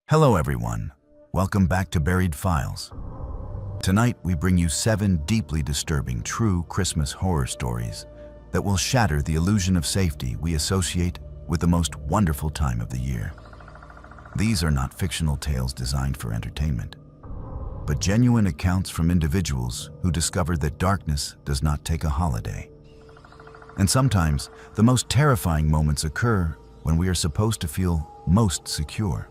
Hello everyone, welcome back to Buried Files. Tonight we bring you 7 deeply disturbing true Christmas horror stories that will shatter the illusion of safety we associate with the most wonderful time of the year. These are not fictional tales designed for entertainment, but genuine accounts from individuals who discovered that darkness does not take a holiday. And sometimes the most terrifying moments occur when we are supposed to feel most secure.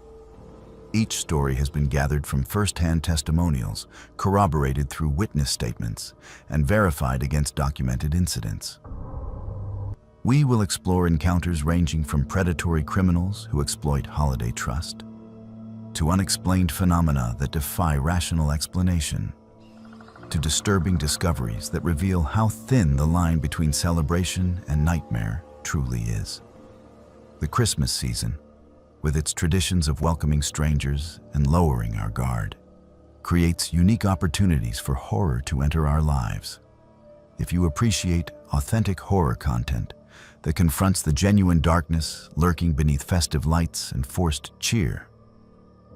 Each story has been gathered from first-hand testimonials, corroborated through witness statements, and verified against documented incidents. We will explore encounters ranging from predatory criminals who exploit holiday trust, to unexplained phenomena that defy rational explanation, to disturbing discoveries that reveal how thin the line between celebration and nightmare truly is. The Christmas season, with its traditions of welcoming strangers and lowering our guard, creates unique opportunities for horror to enter our lives. If you appreciate authentic horror content that confronts the genuine darkness lurking beneath festive lights and forced cheer,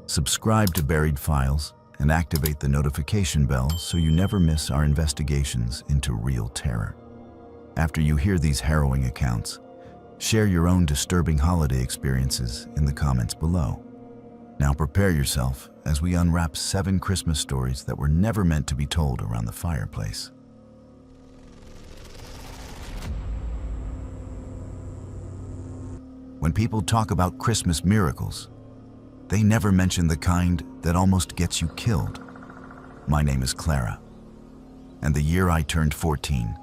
subscribe to Buried Files and activate the notification bell so you never miss our investigations into real terror. After you hear these harrowing accounts, share your own disturbing holiday experiences in the comments below. Now prepare yourself as we unwrap 7 Christmas stories that were never meant to be told around the fireplace. When people talk about Christmas miracles, they never mention the kind that almost gets you killed. My name is Clara, and the year I turned 14,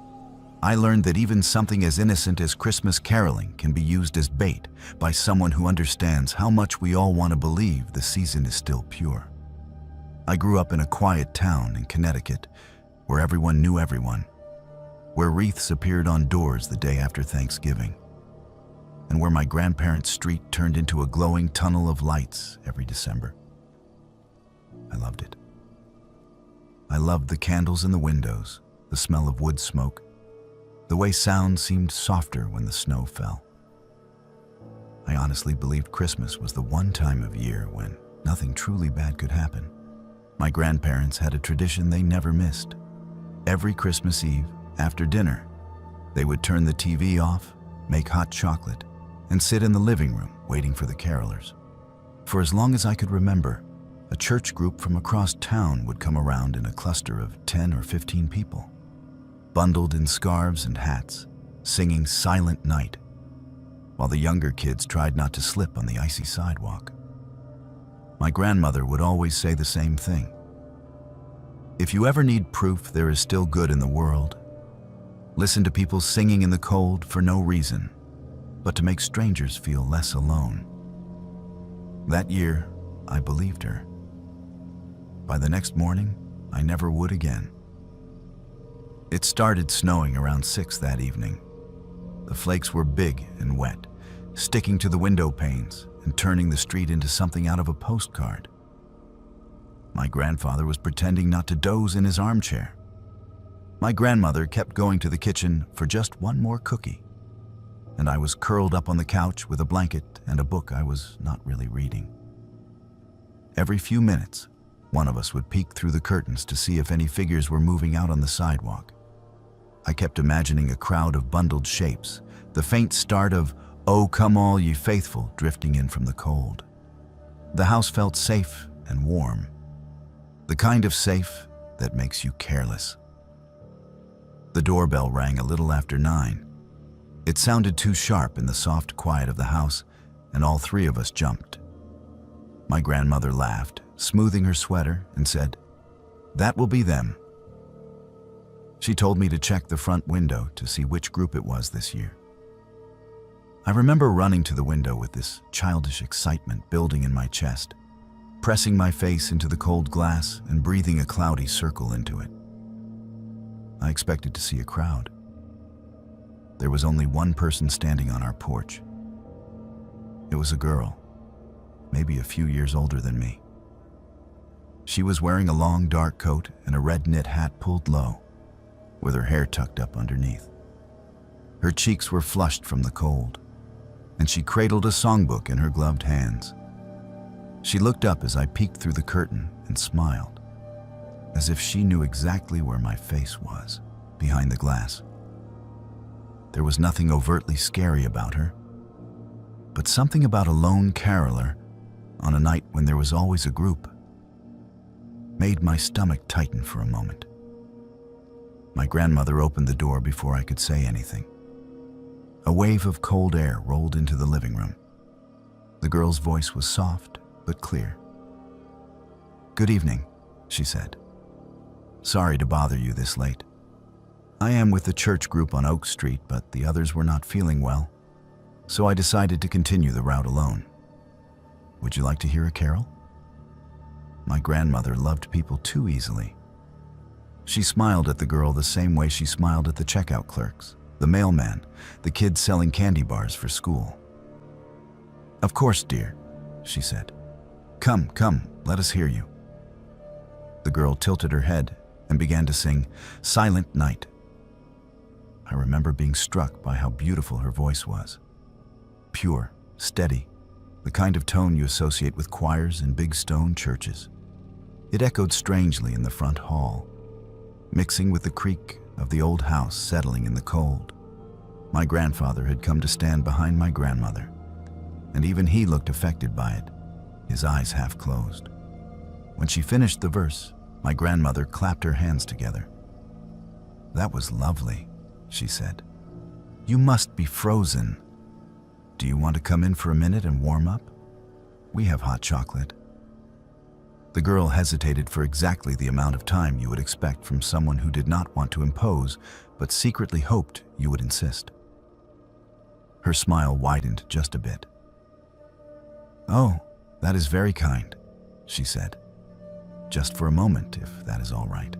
I learned that even something as innocent as Christmas caroling can be used as bait by someone who understands how much we all want to believe the season is still pure. I grew up in a quiet town in Connecticut where everyone knew everyone, where wreaths appeared on doors the day after Thanksgiving, and where my grandparents' street turned into a glowing tunnel of lights every December. I loved it. I loved the candles in the windows, the smell of wood smoke, the way sound seemed softer when the snow fell. I honestly believed Christmas was the one time of year when nothing truly bad could happen. My grandparents had a tradition they never missed. Every Christmas Eve, after dinner, they would turn the TV off, make hot chocolate, and sit in the living room waiting for the carolers. For as long as I could remember, a church group from across town would come around in a cluster of 10 or 15 people, bundled in scarves and hats, singing Silent Night, while the younger kids tried not to slip on the icy sidewalk. My grandmother would always say the same thing. If you ever need proof there is still good in the world, listen to people singing in the cold for no reason, but to make strangers feel less alone. That year, I believed her. By the next morning, I never would again. It started snowing around 6 that evening. The flakes were big and wet, sticking to the window panes and turning the street into something out of a postcard. My grandfather was pretending not to doze in his armchair. My grandmother kept going to the kitchen for just one more cookie, and I was curled up on the couch with a blanket and a book I was not really reading. Every few minutes, one of us would peek through the curtains to see if any figures were moving out on the sidewalk. I kept imagining a crowd of bundled shapes, the faint start of "Oh, come all ye faithful" drifting in from the cold. The house felt safe and warm, the kind of safe that makes you careless. The doorbell rang a little after 9. It sounded too sharp in the soft quiet of the house, and all 3 of us jumped. My grandmother laughed, smoothing her sweater, and said, "That will be them." She told me to check the front window to see which group it was this year. I remember running to the window with this childish excitement building in my chest, pressing my face into the cold glass and breathing a cloudy circle into it. I expected to see a crowd. There was only one person standing on our porch. It was a girl, maybe a few years older than me. She was wearing a long dark coat and a red knit hat pulled low, with her hair tucked up underneath. Her cheeks were flushed from the cold, and she cradled a songbook in her gloved hands. She looked up as I peeked through the curtain and smiled, as if she knew exactly where my face was, behind the glass. There was nothing overtly scary about her, but something about a lone caroler on a night when there was always a group made my stomach tighten for a moment. My grandmother opened the door before I could say anything. A wave of cold air rolled into the living room. The girl's voice was soft but clear. "Good evening," she said. "Sorry to bother you this late. I am with the church group on Oak Street, but the others were not feeling well, so I decided to continue the route alone. Would you like to hear a carol?" My grandmother loved people too easily. She smiled at the girl the same way she smiled at the checkout clerks, the mailman, the kids selling candy bars for school. "Of course, dear," she said. Come, let us hear you." The girl tilted her head and began to sing "Silent Night." I remember being struck by how beautiful her voice was. Pure, steady, the kind of tone you associate with choirs in big stone churches. It echoed strangely in the front hall, mixing with the creak of the old house settling in the cold. My grandfather had come to stand behind my grandmother, and even he looked affected by it, his eyes half closed. When she finished the verse, my grandmother clapped her hands together. "That was lovely," she said. "You must be frozen. Do you want to come in for a minute and warm up? We have hot chocolate." The girl hesitated for exactly the amount of time you would expect from someone who did not want to impose, but secretly hoped you would insist. Her smile widened just a bit. "Oh, that is very kind," she said. "Just for a moment, if that is all right."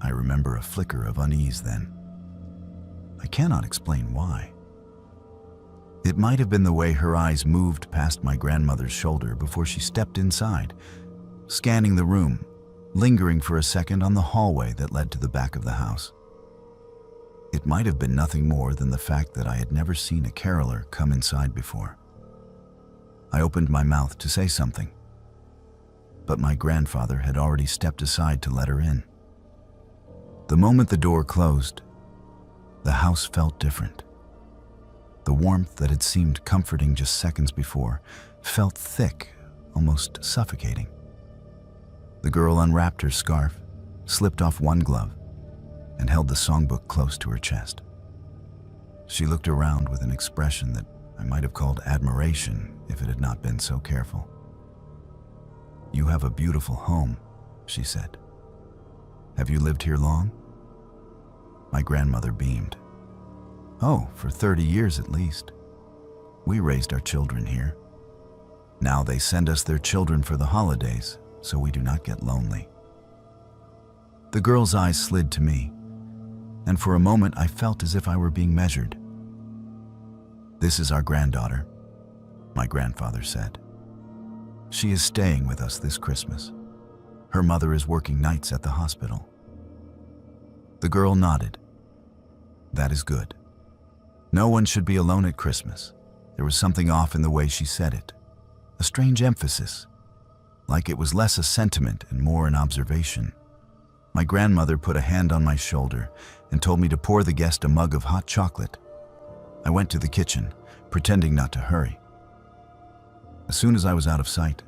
I remember a flicker of unease then. I cannot explain why. It might have been the way her eyes moved past my grandmother's shoulder before she stepped inside, scanning the room, lingering for a second on the hallway that led to the back of the house. It might have been nothing more than the fact that I had never seen a caroler come inside before. I opened my mouth to say something, but my grandfather had already stepped aside to let her in. The moment the door closed, the house felt different. The warmth that had seemed comforting just seconds before felt thick, almost suffocating. The girl unwrapped her scarf, slipped off one glove, and held the songbook close to her chest. She looked around with an expression that I might have called admiration if it had not been so careful. "You have a beautiful home," she said. "Have you lived here long?" My grandmother beamed. "Oh, for 30 years at least. We raised our children here. Now they send us their children for the holidays, so we do not get lonely." The girl's eyes slid to me, and for a moment I felt as if I were being measured. "This is our granddaughter," my grandfather said. "She is staying with us this Christmas. Her mother is working nights at the hospital." The girl nodded. "That is good. No one should be alone at Christmas." There was something off in the way she said it, a strange emphasis, like it was less a sentiment and more an observation. My grandmother put a hand on my shoulder and told me to pour the guest a mug of hot chocolate. I went to the kitchen, pretending not to hurry. As soon as I was out of sight,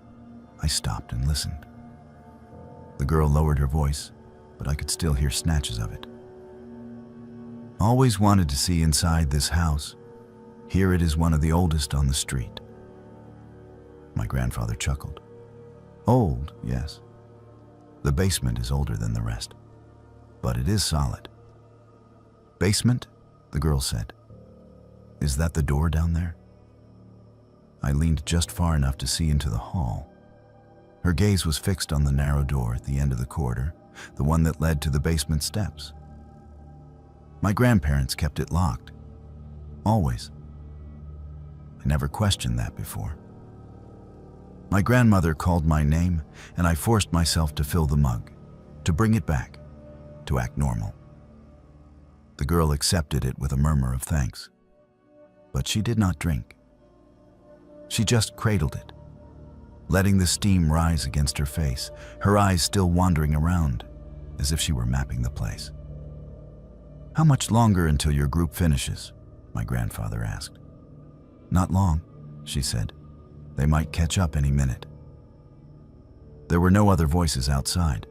I stopped and listened. The girl lowered her voice, but I could still hear snatches of it. "Always wanted to see inside this house. Here it is one of the oldest on the street." My grandfather chuckled. "Old, yes. The basement is older than the rest, but it is solid." "Basement?" the girl said. "Is that the door down there?" I leaned just far enough to see into the hall. Her gaze was fixed on the narrow door at the end of the corridor, the one that led to the basement steps. My grandparents kept it locked. Always. I never questioned that before. My grandmother called my name, and I forced myself to fill the mug, to bring it back, to act normal. The girl accepted it with a murmur of thanks, but she did not drink. She just cradled it, letting the steam rise against her face, her eyes still wandering around, as if she were mapping the place. "How much longer until your group finishes?" my grandfather asked. "Not long," she said. "They might catch up any minute." There were no other voices outside.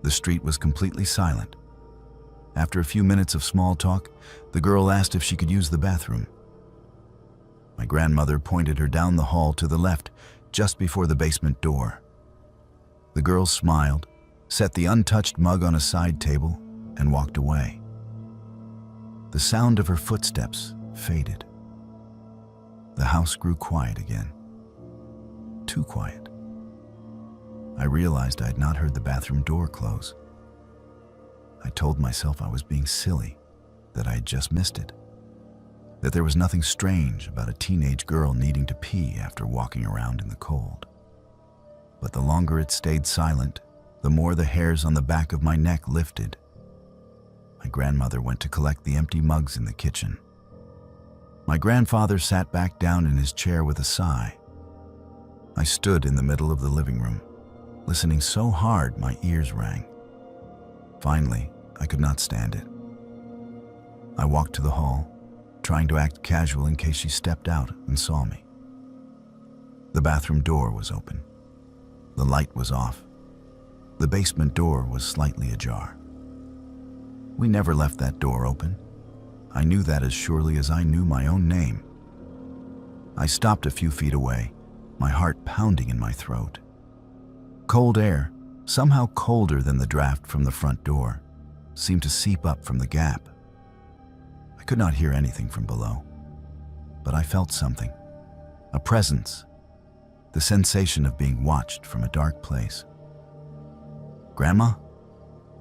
The street was completely silent. After a few minutes of small talk, the girl asked if she could use the bathroom. My grandmother pointed her down the hall to the left, just before the basement door. The girl smiled, set the untouched mug on a side table, and walked away. The sound of her footsteps faded. The house grew quiet again. Too quiet. I realized I had not heard the bathroom door close. I told myself I was being silly, that I had just missed it, that there was nothing strange about a teenage girl needing to pee after walking around in the cold. But the longer it stayed silent, the more the hairs on the back of my neck lifted. My grandmother went to collect the empty mugs in the kitchen. My grandfather sat back down in his chair with a sigh. I stood in the middle of the living room, listening so hard my ears rang. Finally, I could not stand it. I walked to the hall, trying to act casual in case she stepped out and saw me. The bathroom door was open. The light was off. The basement door was slightly ajar. We never left that door open. I knew that as surely as I knew my own name. I stopped a few feet away, my heart pounding in my throat. Cold air, somehow colder than the draft from the front door, seemed to seep up from the gap. I could not hear anything from below, but I felt something, a presence, the sensation of being watched from a dark place. "Grandma?"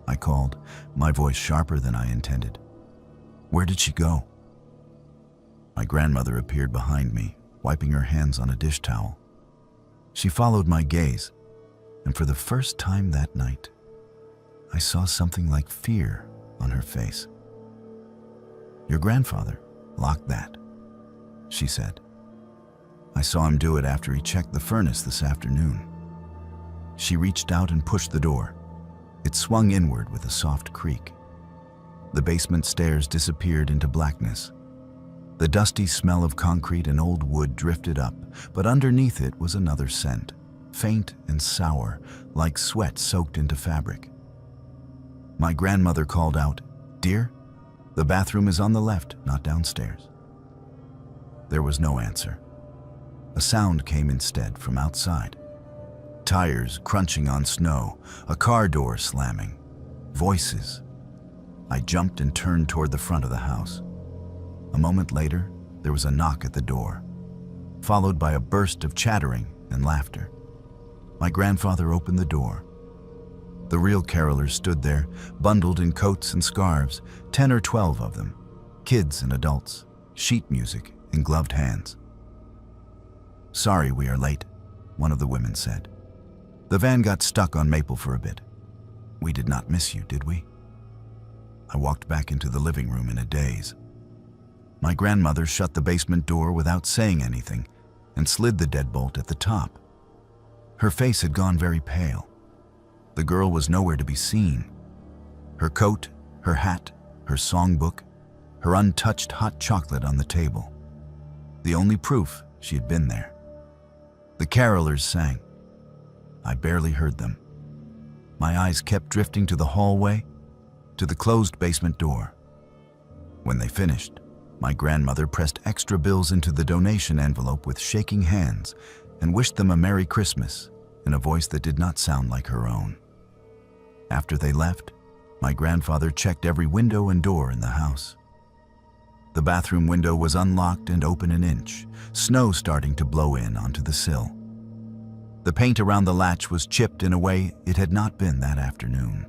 I called, my voice sharper than I intended. "Where did she go?" My grandmother appeared behind me, wiping her hands on a dish towel. She followed my gaze, and for the first time that night, I saw something like fear on her face. "Your grandfather locked that," she said. "I saw him do it after he checked the furnace this afternoon." She reached out and pushed the door. It swung inward with a soft creak. The basement stairs disappeared into blackness. The dusty smell of concrete and old wood drifted up, but underneath it was another scent, faint and sour, like sweat soaked into fabric. My grandmother called out, "Dear, the bathroom is on the left, not downstairs." There was no answer. A sound came instead from outside. Tires crunching on snow, a car door slamming, voices. I jumped and turned toward the front of the house. A moment later, there was a knock at the door, followed by a burst of chattering and laughter. My grandfather opened the door. The real carolers stood there, bundled in coats and scarves, 10 or 12 of them, kids and adults, sheet music in gloved hands. "Sorry we are late," one of the women said. "The van got stuck on Maple for a bit. We did not miss you, did we?" I walked back into the living room in a daze. My grandmother shut the basement door without saying anything and slid the deadbolt at the top. Her face had gone very pale. The girl was nowhere to be seen. Her coat, her hat, her songbook, her untouched hot chocolate on the table. The only proof she had been there. The carolers sang. I barely heard them. My eyes kept drifting to the hallway, to the closed basement door. When they finished, my grandmother pressed extra bills into the donation envelope with shaking hands and wished them a Merry Christmas in a voice that did not sound like her own. After they left, my grandfather checked every window and door in the house. The bathroom window was unlocked and open an inch, snow starting to blow in onto the sill. The paint around the latch was chipped in a way it had not been that afternoon.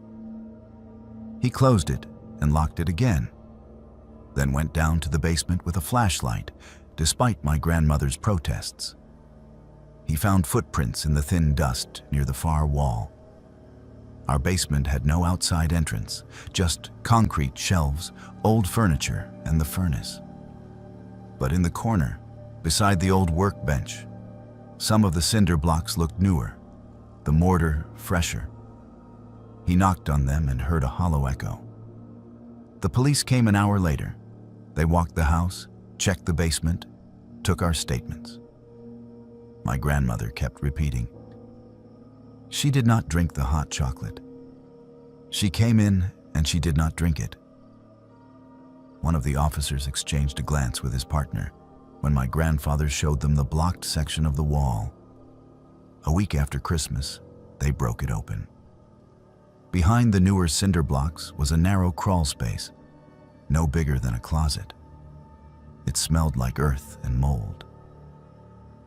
He closed it and locked it again, then went down to the basement with a flashlight, despite my grandmother's protests. He found footprints in the thin dust near the far wall. Our basement had no outside entrance, just concrete shelves, old furniture, and the furnace. But in the corner, beside the old workbench, Some of the cinder blocks looked newer, the mortar fresher. He knocked on them and heard a hollow echo. The police came an hour later. They walked the house, checked the basement, took our statements. My grandmother kept repeating. She did not drink the hot chocolate. She came in and she did not drink it. One of the officers exchanged a glance with his partner when my grandfather showed them the blocked section of the wall. A week after Christmas, they broke it open. Behind the newer cinder blocks was a narrow crawl space, no bigger than a closet. It smelled like earth and mold.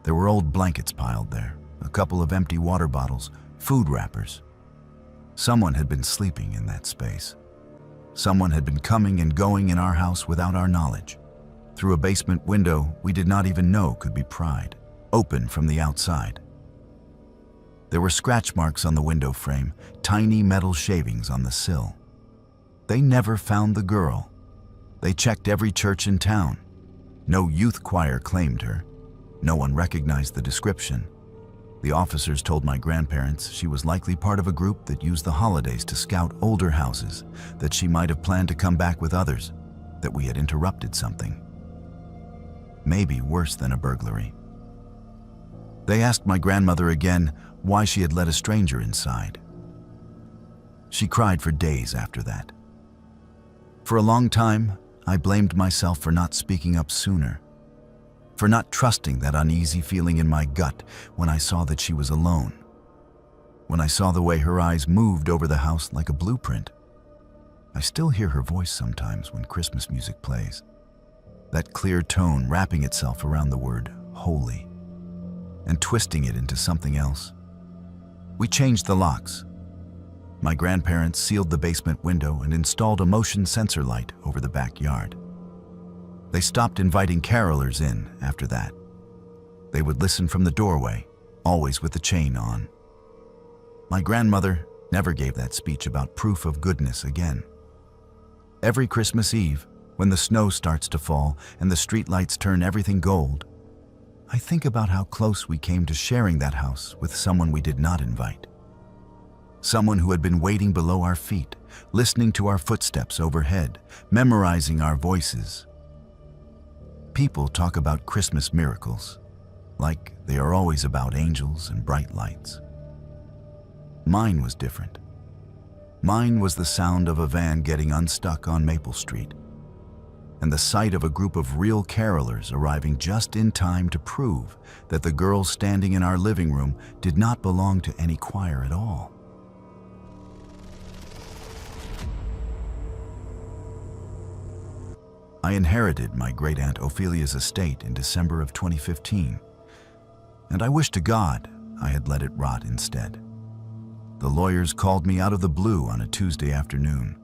There were old blankets piled there, a couple of empty water bottles, food wrappers. Someone had been sleeping in that space. Someone had been coming and going in our house without our knowledge, through a basement window we did not even know could be pried, open from the outside. There were scratch marks on the window frame, tiny metal shavings on the sill. They never found the girl. They checked every church in town. No youth choir claimed her. No one recognized the description. The officers told my grandparents she was likely part of a group that used the holidays to scout older houses, that she might have planned to come back with others, that we had interrupted something. Maybe worse than a burglary. They asked my grandmother again why she had let a stranger inside. She cried for days after that. For a long time, I blamed myself for not speaking up sooner, for not trusting that uneasy feeling in my gut when I saw that she was alone, when I saw the way her eyes moved over the house like a blueprint. I still hear her voice sometimes when Christmas music plays, that clear tone wrapping itself around the word holy and twisting it into something else. We changed the locks. My grandparents sealed the basement window and installed a motion sensor light over the backyard. They stopped inviting carolers in after that. They would listen from the doorway, always with the chain on. My grandmother never gave that speech about proof of goodness again. Every Christmas Eve, when the snow starts to fall and the streetlights turn everything gold, I think about how close we came to sharing that house with someone we did not invite. Someone who had been waiting below our feet, listening to our footsteps overhead, memorizing our voices. People talk about Christmas miracles, like they are always about angels and bright lights. Mine was different. Mine was the sound of a van getting unstuck on Maple Street, and the sight of a group of real carolers arriving just in time to prove that the girl standing in our living room did not belong to any choir at all. I inherited my great-aunt Ophelia's estate in December of 2015, and I wish to God I had let it rot instead. The lawyers called me out of the blue on a Tuesday afternoon,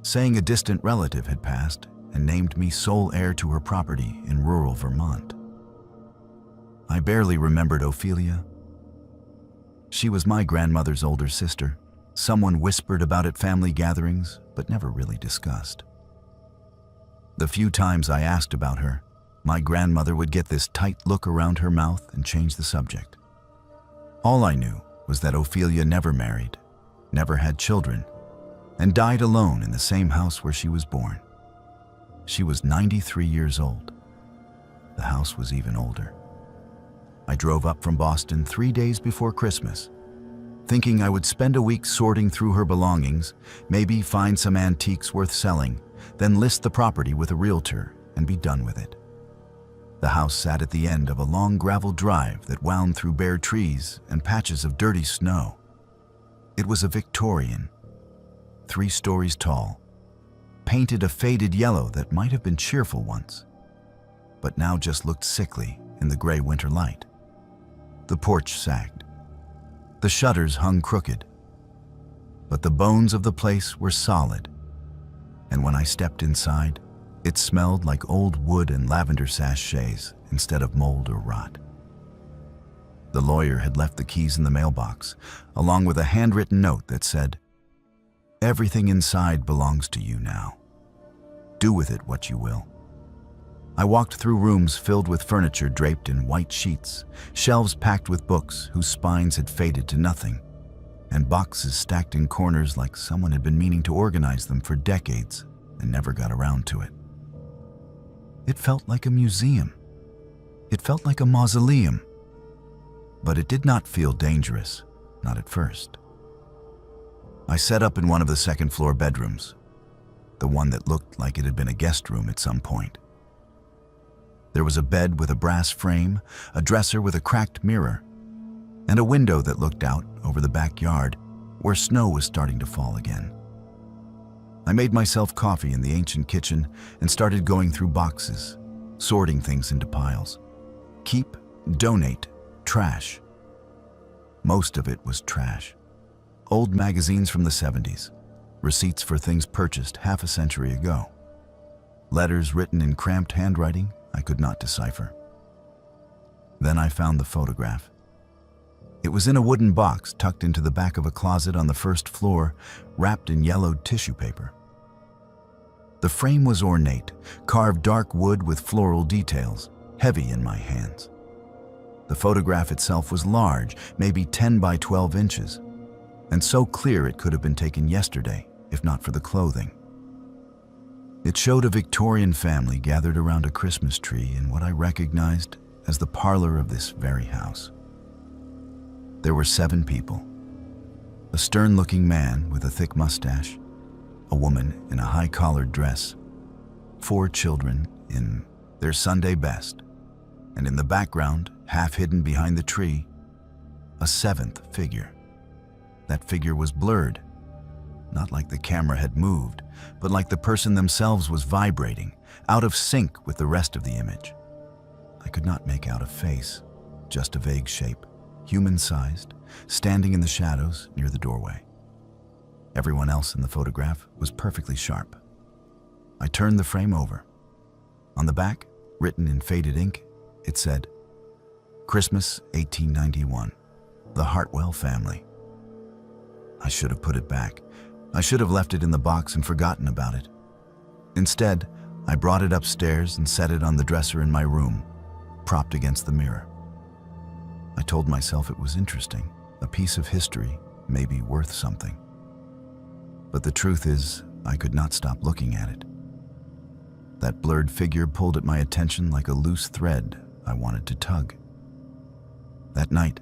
saying a distant relative had passed and named me sole heir to her property in rural Vermont. I barely remembered Ophelia. She was my grandmother's older sister, someone whispered about at family gatherings, but never really discussed. The few times I asked about her, my grandmother would get this tight look around her mouth and change the subject. All I knew was that Ophelia never married, never had children, and died alone in the same house where she was born. She was 93 years old. The house was even older. I drove up from Boston 3 days before Christmas, thinking I would spend a week sorting through her belongings, maybe find some antiques worth selling, then list the property with a realtor and be done with it. The house sat at the end of a long gravel drive that wound through bare trees and patches of dirty snow. It was a Victorian, 3 stories tall, painted a faded yellow that might have been cheerful once, but now just looked sickly in the gray winter light. The porch sagged. The shutters hung crooked, but the bones of the place were solid, and when I stepped inside, it smelled like old wood and lavender sachets instead of mold or rot. The lawyer had left the keys in the mailbox, along with a handwritten note that said, "Everything inside belongs to you now. Do with it what you will." I walked through rooms filled with furniture draped in white sheets, shelves packed with books whose spines had faded to nothing, and boxes stacked in corners like someone had been meaning to organize them for decades and never got around to it. It felt like a museum. It felt like a mausoleum. But it did not feel dangerous, not at first. I set up in one of the second-floor bedrooms, the one that looked like it had been a guest room at some point. There was a bed with a brass frame, a dresser with a cracked mirror, and a window that looked out over the backyard where snow was starting to fall again. I made myself coffee in the ancient kitchen and started going through boxes, sorting things into piles. Keep, donate, trash. Most of it was trash. Old magazines from the 70s, receipts for things purchased half a century ago, letters written in cramped handwriting I could not decipher. Then I found the photograph. It was in a wooden box tucked into the back of a closet on the first floor, wrapped in yellowed tissue paper. The frame was ornate, carved dark wood with floral details, heavy in my hands. The photograph itself was large, maybe 10 by 12 inches, and so clear it could have been taken yesterday, if not for the clothing. It showed a Victorian family gathered around a Christmas tree in what I recognized as the parlor of this very house. There were 7 people: a stern-looking man with a thick mustache, a woman in a high-collared dress, 4 children in their Sunday best, and in the background, half hidden behind the tree, a 7th figure. That figure was blurred, not like the camera had moved, but like the person themselves was vibrating, out of sync with the rest of the image. I could not make out a face, just a vague shape, human-sized, standing in the shadows near the doorway. Everyone else in the photograph was perfectly sharp. I turned the frame over. On the back, written in faded ink, it said, "Christmas 1891, the Hartwell family." I should have put it back. I should have left it in the box and forgotten about it. Instead, I brought it upstairs and set it on the dresser in my room, propped against the mirror. I told myself it was interesting, a piece of history, maybe worth something. But the truth is, I could not stop looking at it. That blurred figure pulled at my attention like a loose thread I wanted to tug. That night,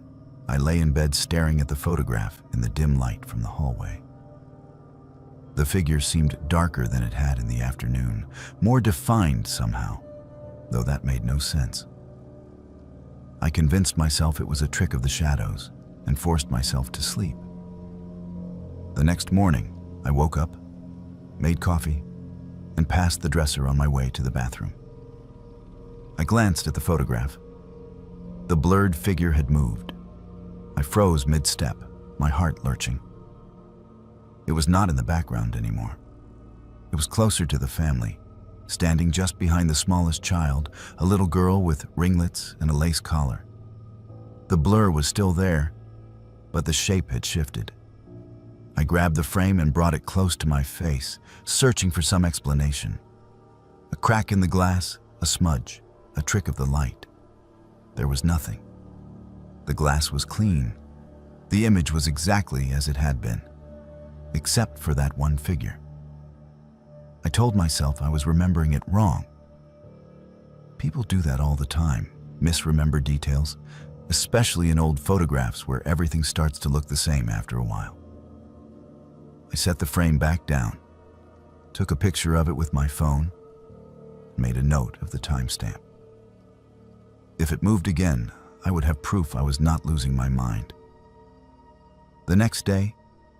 I lay in bed staring at the photograph in the dim light from the hallway. The figure seemed darker than it had in the afternoon, more defined somehow, though that made no sense. I convinced myself it was a trick of the shadows and forced myself to sleep. The next morning, I woke up, made coffee, and passed the dresser on my way to the bathroom. I glanced at the photograph. The blurred figure had moved. I froze mid-step, my heart lurching. It was not in the background anymore. It was closer to the family, standing just behind the smallest child, a little girl with ringlets and a lace collar. The blur was still there, but the shape had shifted. I grabbed the frame and brought it close to my face, searching for some explanation. A crack in the glass, a smudge, a trick of the light. There was nothing. The glass was clean. The image was exactly as it had been, except for that one figure. I told myself I was remembering it wrong. People do that all the time, misremember details, especially in old photographs where everything starts to look the same after a while. I set the frame back down, took a picture of it with my phone, and made a note of the timestamp. If it moved again, I would have proof I was not losing my mind. The next day,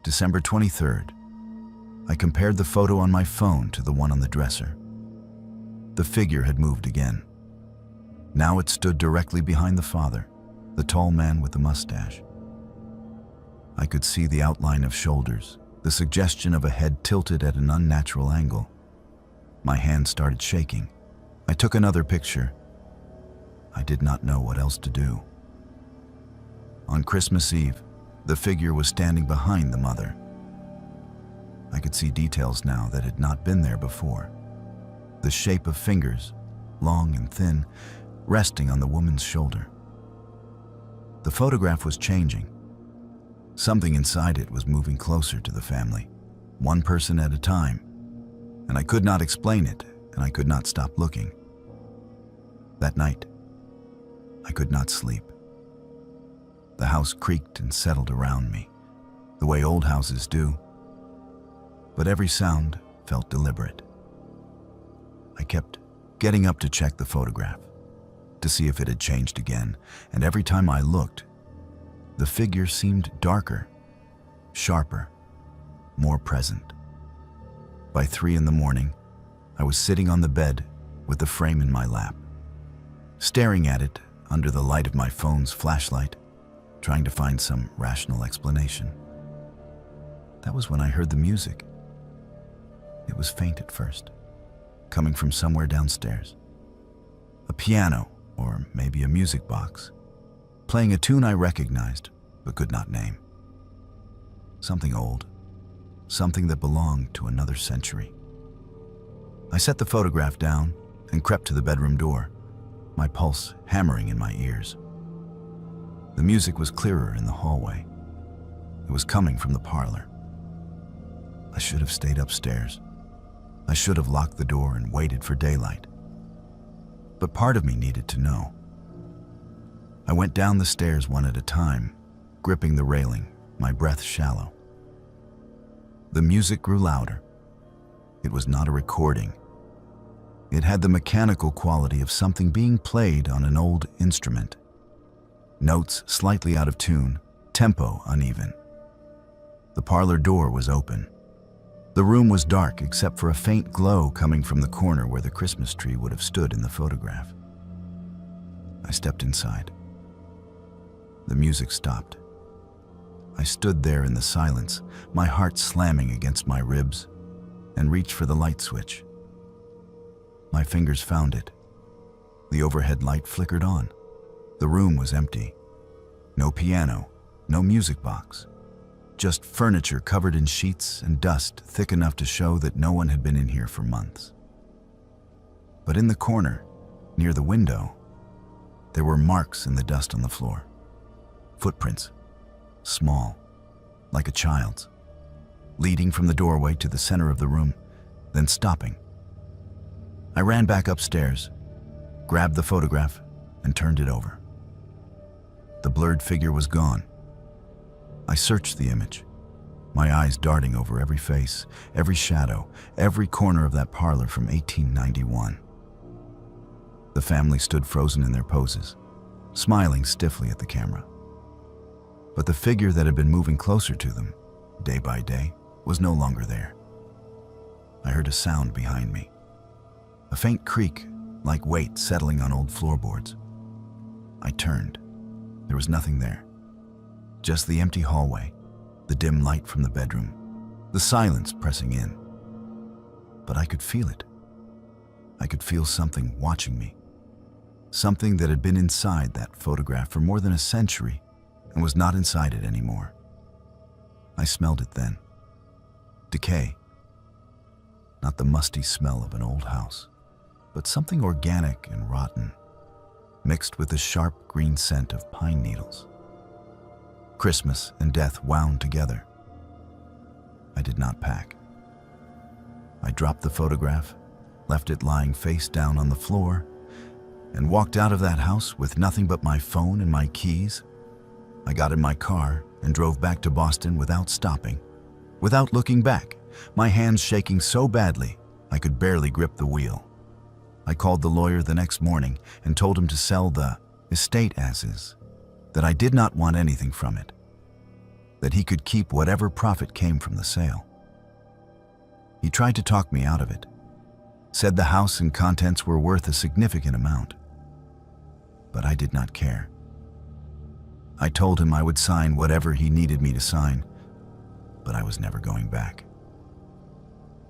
December 23rd, I compared the photo on my phone to the one on the dresser. The figure had moved again. Now it stood directly behind the father, the tall man with the mustache. I could see the outline of shoulders, the suggestion of a head tilted at an unnatural angle. My hand started shaking. I took another picture. I did not know what else to do. On Christmas Eve, the figure was standing behind the mother. I could see details now that had not been there before. The shape of fingers, long and thin, resting on the woman's shoulder. The photograph was changing. Something inside it was moving closer to the family, one person at a time, and I could not explain it, and I could not stop looking. That night, I could not sleep. The house creaked and settled around me, the way old houses do, but every sound felt deliberate. I kept getting up to check the photograph, to see if it had changed again, and every time I looked, the figure seemed darker, sharper, more present. By 3 in the morning, I was sitting on the bed with the frame in my lap, staring at it under the light of my phone's flashlight, trying to find some rational explanation. That was when I heard the music. It was faint at first, coming from somewhere downstairs. A piano, or maybe a music box, playing a tune I recognized but could not name. Something old, something that belonged to another century. I set the photograph down and crept to the bedroom door, my pulse hammering in my ears. The music was clearer in the hallway. It was coming from the parlor. I should have stayed upstairs. I should have locked the door and waited for daylight. But part of me needed to know. I went down the stairs one at a time, gripping the railing, my breath shallow. The music grew louder. It was not a recording. It had the mechanical quality of something being played on an old instrument. Notes slightly out of tune, tempo uneven. The parlor door was open. The room was dark except for a faint glow coming from the corner where the Christmas tree would have stood in the photograph. I stepped inside. The music stopped. I stood there in the silence, my heart slamming against my ribs, and reached for the light switch. My fingers found it. The overhead light flickered on. The room was empty. No piano, no music box. Just furniture covered in sheets and dust thick enough to show that no one had been in here for months. But in the corner, near the window, there were marks in the dust on the floor. Footprints, small, like a child's, leading from the doorway to the center of the room, then stopping. I ran back upstairs, grabbed the photograph, and turned it over. The blurred figure was gone. I searched the image, my eyes darting over every face, every shadow, every corner of that parlor from 1891. The family stood frozen in their poses, smiling stiffly at the camera. But the figure that had been moving closer to them, day by day, was no longer there. I heard a sound behind me, a faint creak like weight settling on old floorboards. I turned. There was nothing there. Just the empty hallway, the dim light from the bedroom, the silence pressing in. But I could feel it. I could feel something watching me. Something that had been inside that photograph for more than a century and was not inside it anymore. I smelled it then. Decay. Not the musty smell of an old house, but something organic and rotten, mixed with the sharp green scent of pine needles. Christmas and death wound together. I did not pack. I dropped the photograph, left it lying face down on the floor, and walked out of that house with nothing but my phone and my keys. I got in my car and drove back to Boston without stopping, without looking back, my hands shaking so badly I could barely grip the wheel. I called the lawyer the next morning and told him to sell the estate as is, that I did not want anything from it, that he could keep whatever profit came from the sale. He tried to talk me out of it, said the house and contents were worth a significant amount, but I did not care. I told him I would sign whatever he needed me to sign, but I was never going back.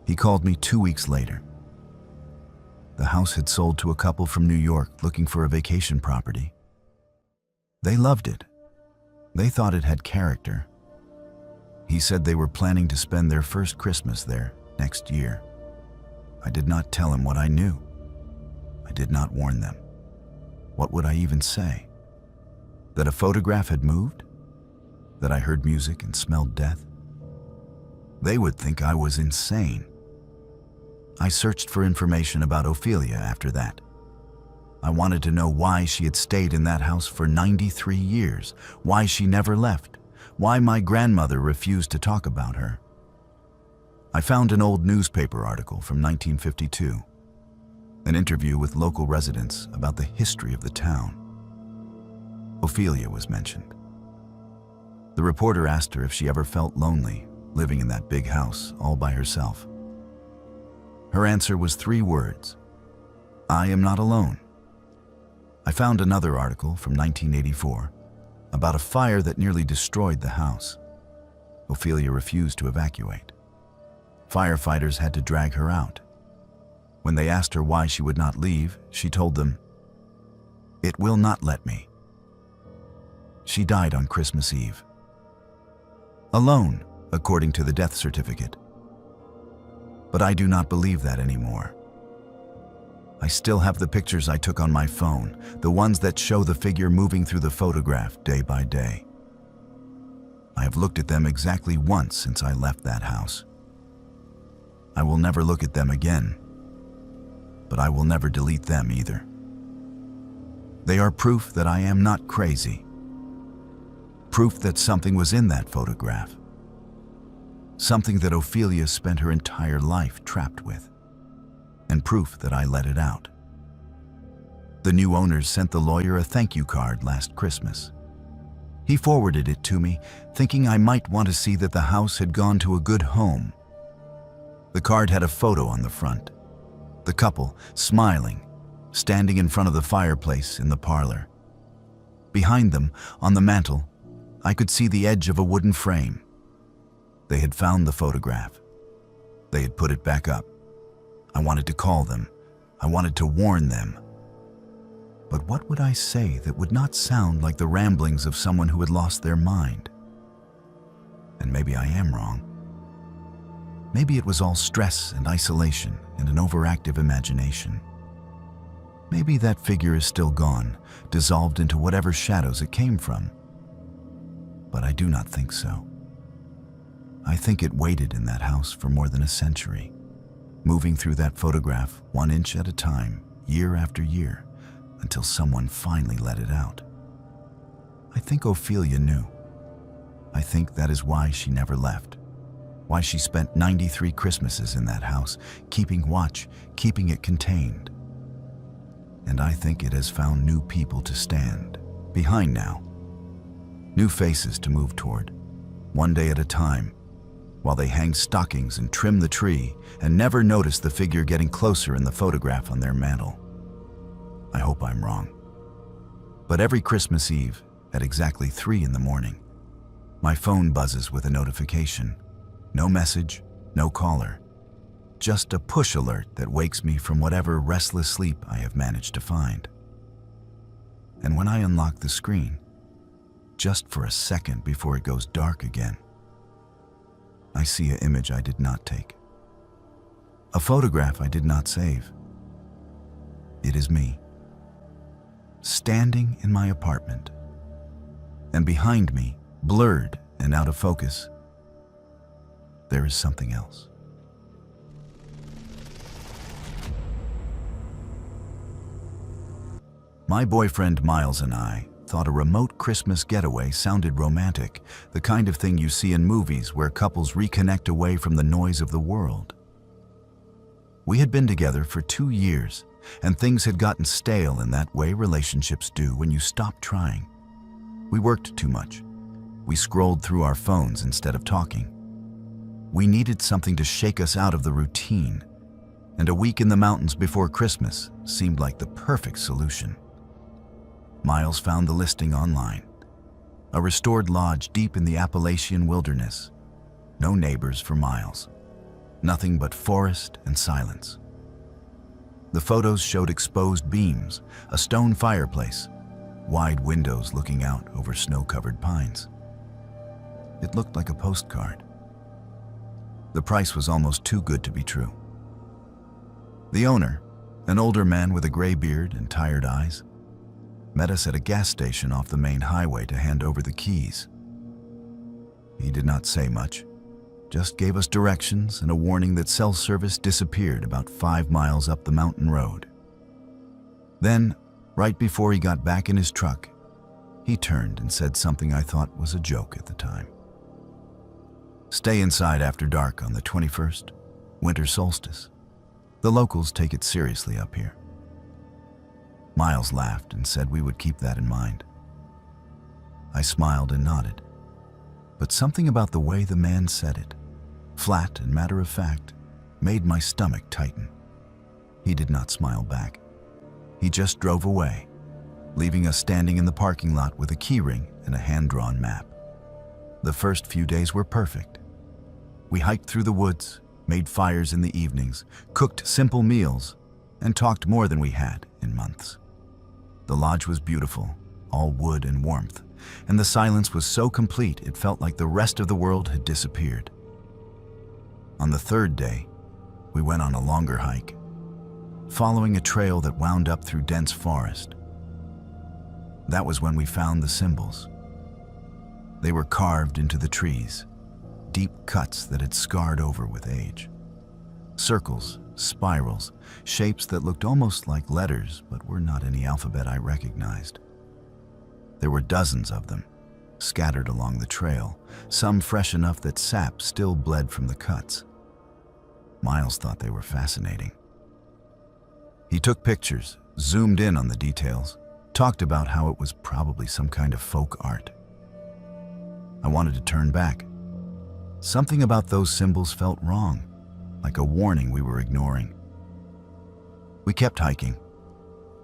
He called me 2 weeks later. The house had sold to a couple from New York looking for a vacation property. They loved it. They thought it had character. He said they were planning to spend their first Christmas there next year. I did not tell him what I knew. I did not warn them. What would I even say? That a photograph had moved? That I heard music and smelled death? They would think I was insane. I searched for information about Ophelia after that. I wanted to know why she had stayed in that house for 93 years, why she never left, why my grandmother refused to talk about her. I found an old newspaper article from 1952, an interview with local residents about the history of the town. Ophelia was mentioned. The reporter asked her if she ever felt lonely, living in that big house all by herself. Her answer was 3 words: "I am not alone." I found another article from 1984 about a fire that nearly destroyed the house. Ophelia refused to evacuate. Firefighters had to drag her out. When they asked her why she would not leave, she told them, "It will not let me." She died on Christmas Eve. Alone, according to the death certificate. But I do not believe that anymore. I still have the pictures I took on my phone, the ones that show the figure moving through the photograph day by day. I have looked at them exactly once since I left that house. I will never look at them again, but I will never delete them either. They are proof that I am not crazy. Proof that something was in that photograph. Something that Ophelia spent her entire life trapped with. And proof that I let it out. The new owners sent the lawyer a thank you card last Christmas. He forwarded it to me, thinking I might want to see that the house had gone to a good home. The card had a photo on the front. The couple, smiling, standing in front of the fireplace in the parlor. Behind them, on the mantel, I could see the edge of a wooden frame. They had found the photograph. They had put it back up. I wanted to call them. I wanted to warn them. But what would I say that would not sound like the ramblings of someone who had lost their mind? And maybe I am wrong. Maybe it was all stress and isolation and an overactive imagination. Maybe that figure is still gone, dissolved into whatever shadows it came from. But I do not think so. I think it waited in that house for more than a century, moving through that photograph 1 inch at a time, year after year, until someone finally let it out. I think Ophelia knew. I think that is why she never left. Why she spent 93 Christmases in that house, keeping watch, keeping it contained. And I think it has found new people to stand behind now. New faces to move toward, one day at a time, while they hang stockings and trim the tree and never notice the figure getting closer in the photograph on their mantel. I hope I'm wrong. But every Christmas Eve, at exactly 3 in the morning, my phone buzzes with a notification. No message, no caller. Just a push alert that wakes me from whatever restless sleep I have managed to find. And when I unlock the screen, just for a second before it goes dark again, I see an image I did not take. A photograph I did not save. It is me, standing in my apartment. And behind me, blurred and out of focus, there is something else. My boyfriend Miles and I thought a remote Christmas getaway sounded romantic, the kind of thing you see in movies where couples reconnect away from the noise of the world. We had been together for 2 years, and things had gotten stale in that way relationships do when you stop trying. We worked too much. We scrolled through our phones instead of talking. We needed something to shake us out of the routine, and a week in the mountains before Christmas seemed like the perfect solution. Miles found the listing online. A restored lodge deep in the Appalachian wilderness. No neighbors for miles. Nothing but forest and silence. The photos showed exposed beams, a stone fireplace, wide windows looking out over snow-covered pines. It looked like a postcard. The price was almost too good to be true. The owner, An older man with a gray beard and tired eyes met us at a gas station off the main highway to hand over the keys. He did not say much, just gave us directions and a warning that cell service disappeared about 5 miles up the mountain road. Then, right before he got back in his truck, he turned and said something I thought was a joke at the time. "Stay inside after dark on the 21st, winter solstice. The locals take it seriously up here." Miles laughed and said we would keep that in mind. I smiled and nodded, but something about the way the man said it, flat and matter of fact, made my stomach tighten. He did not smile back. He just drove away, leaving us standing in the parking lot with a keyring and a hand-drawn map. The first few days were perfect. We hiked through the woods, made fires in the evenings, cooked simple meals, and talked more than we had in months. The lodge was beautiful, all wood and warmth, and the silence was so complete it felt like the rest of the world had disappeared. On the third day, we went on a longer hike, following a trail that wound up through dense forest. That was when we found the symbols. They were carved into the trees, deep cuts that had scarred over with age. Circles, spirals, shapes that looked almost like letters but were not any alphabet I recognized. There were dozens of them, scattered along the trail, some fresh enough that sap still bled from the cuts. Miles thought they were fascinating. He took pictures, zoomed in on the details, talked about how it was probably some kind of folk art. I wanted to turn back. Something about those symbols felt wrong, like a warning we were ignoring. We kept hiking.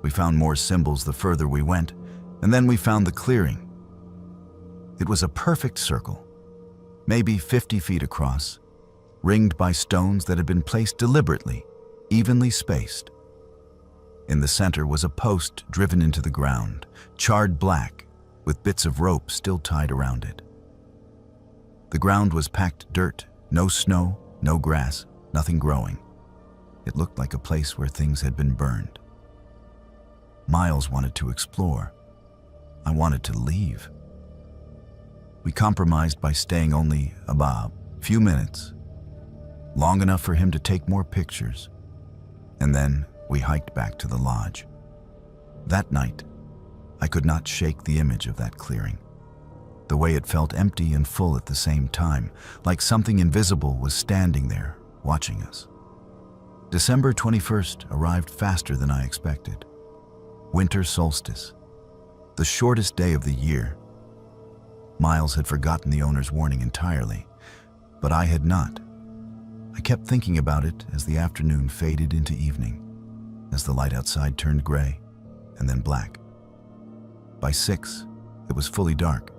We found more symbols the further we went, and then we found the clearing. It was a perfect circle, maybe 50 feet across, ringed by stones that had been placed deliberately, evenly spaced. In the center was a post driven into the ground, charred black, with bits of rope still tied around it. The ground was packed dirt, no snow, no grass, nothing growing. It looked like a place where things had been burned. Miles wanted to explore. I wanted to leave. We compromised by staying only a few minutes, long enough for him to take more pictures, and then we hiked back to the lodge. That night, I could not shake the image of that clearing. The way it felt empty and full at the same time, like something invisible was standing there, watching us. December 21st arrived faster than I expected. Winter solstice, the shortest day of the year. Miles had forgotten the owner's warning entirely, but I had not. I kept thinking about it as the afternoon faded into evening, as the light outside turned gray and then black. By 6, it was fully dark.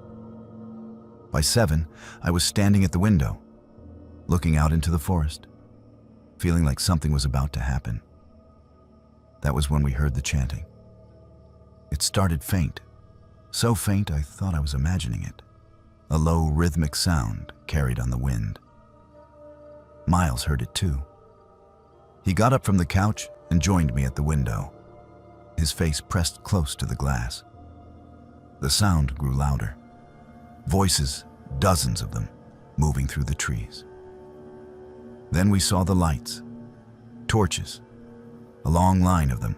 By 7, I was standing at the window, looking out into the forest, feeling like something was about to happen. That was when we heard the chanting. It started faint, so faint I thought I was imagining it, a low rhythmic sound carried on the wind. Miles heard it too. He got up from the couch and joined me at the window, his face pressed close to the glass. The sound grew louder. Voices, dozens of them, moving through the trees. Then we saw the lights, torches, a long line of them,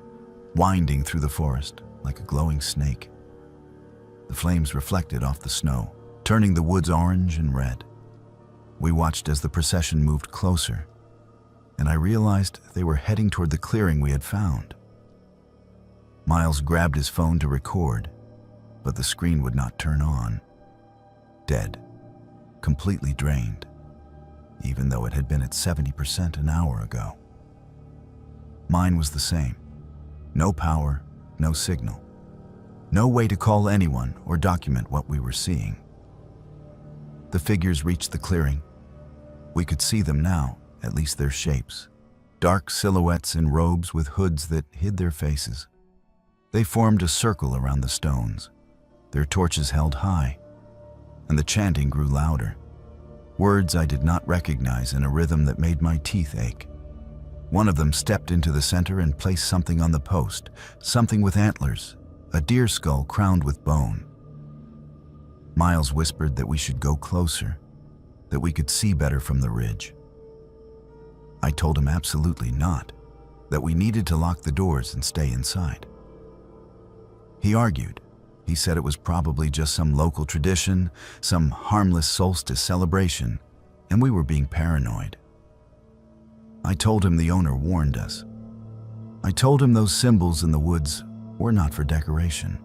winding through the forest like a glowing snake. The flames reflected off the snow, turning the woods orange and red. We watched as the procession moved closer, and I realized they were heading toward the clearing we had found. Miles grabbed his phone to record, but the screen would not turn on. Dead, completely drained, even though it had been at 70% an hour ago. Mine was the same. No power, no signal. No way to call anyone or document what we were seeing. The figures reached the clearing. We could see them now, at least their shapes. Dark silhouettes in robes with hoods that hid their faces. They formed a circle around the stones, their torches held high, and the chanting grew louder. Words I did not recognize in a rhythm that made my teeth ache. One of them stepped into the center and placed something on the post, something with antlers, a deer skull crowned with bone. Miles whispered that we should go closer, that we could see better from the ridge. I told him absolutely not, that we needed to lock the doors and stay inside. He argued. He said it was probably just some local tradition, some harmless solstice celebration, and we were being paranoid. I told him the owner warned us. I told him those symbols in the woods were not for decoration.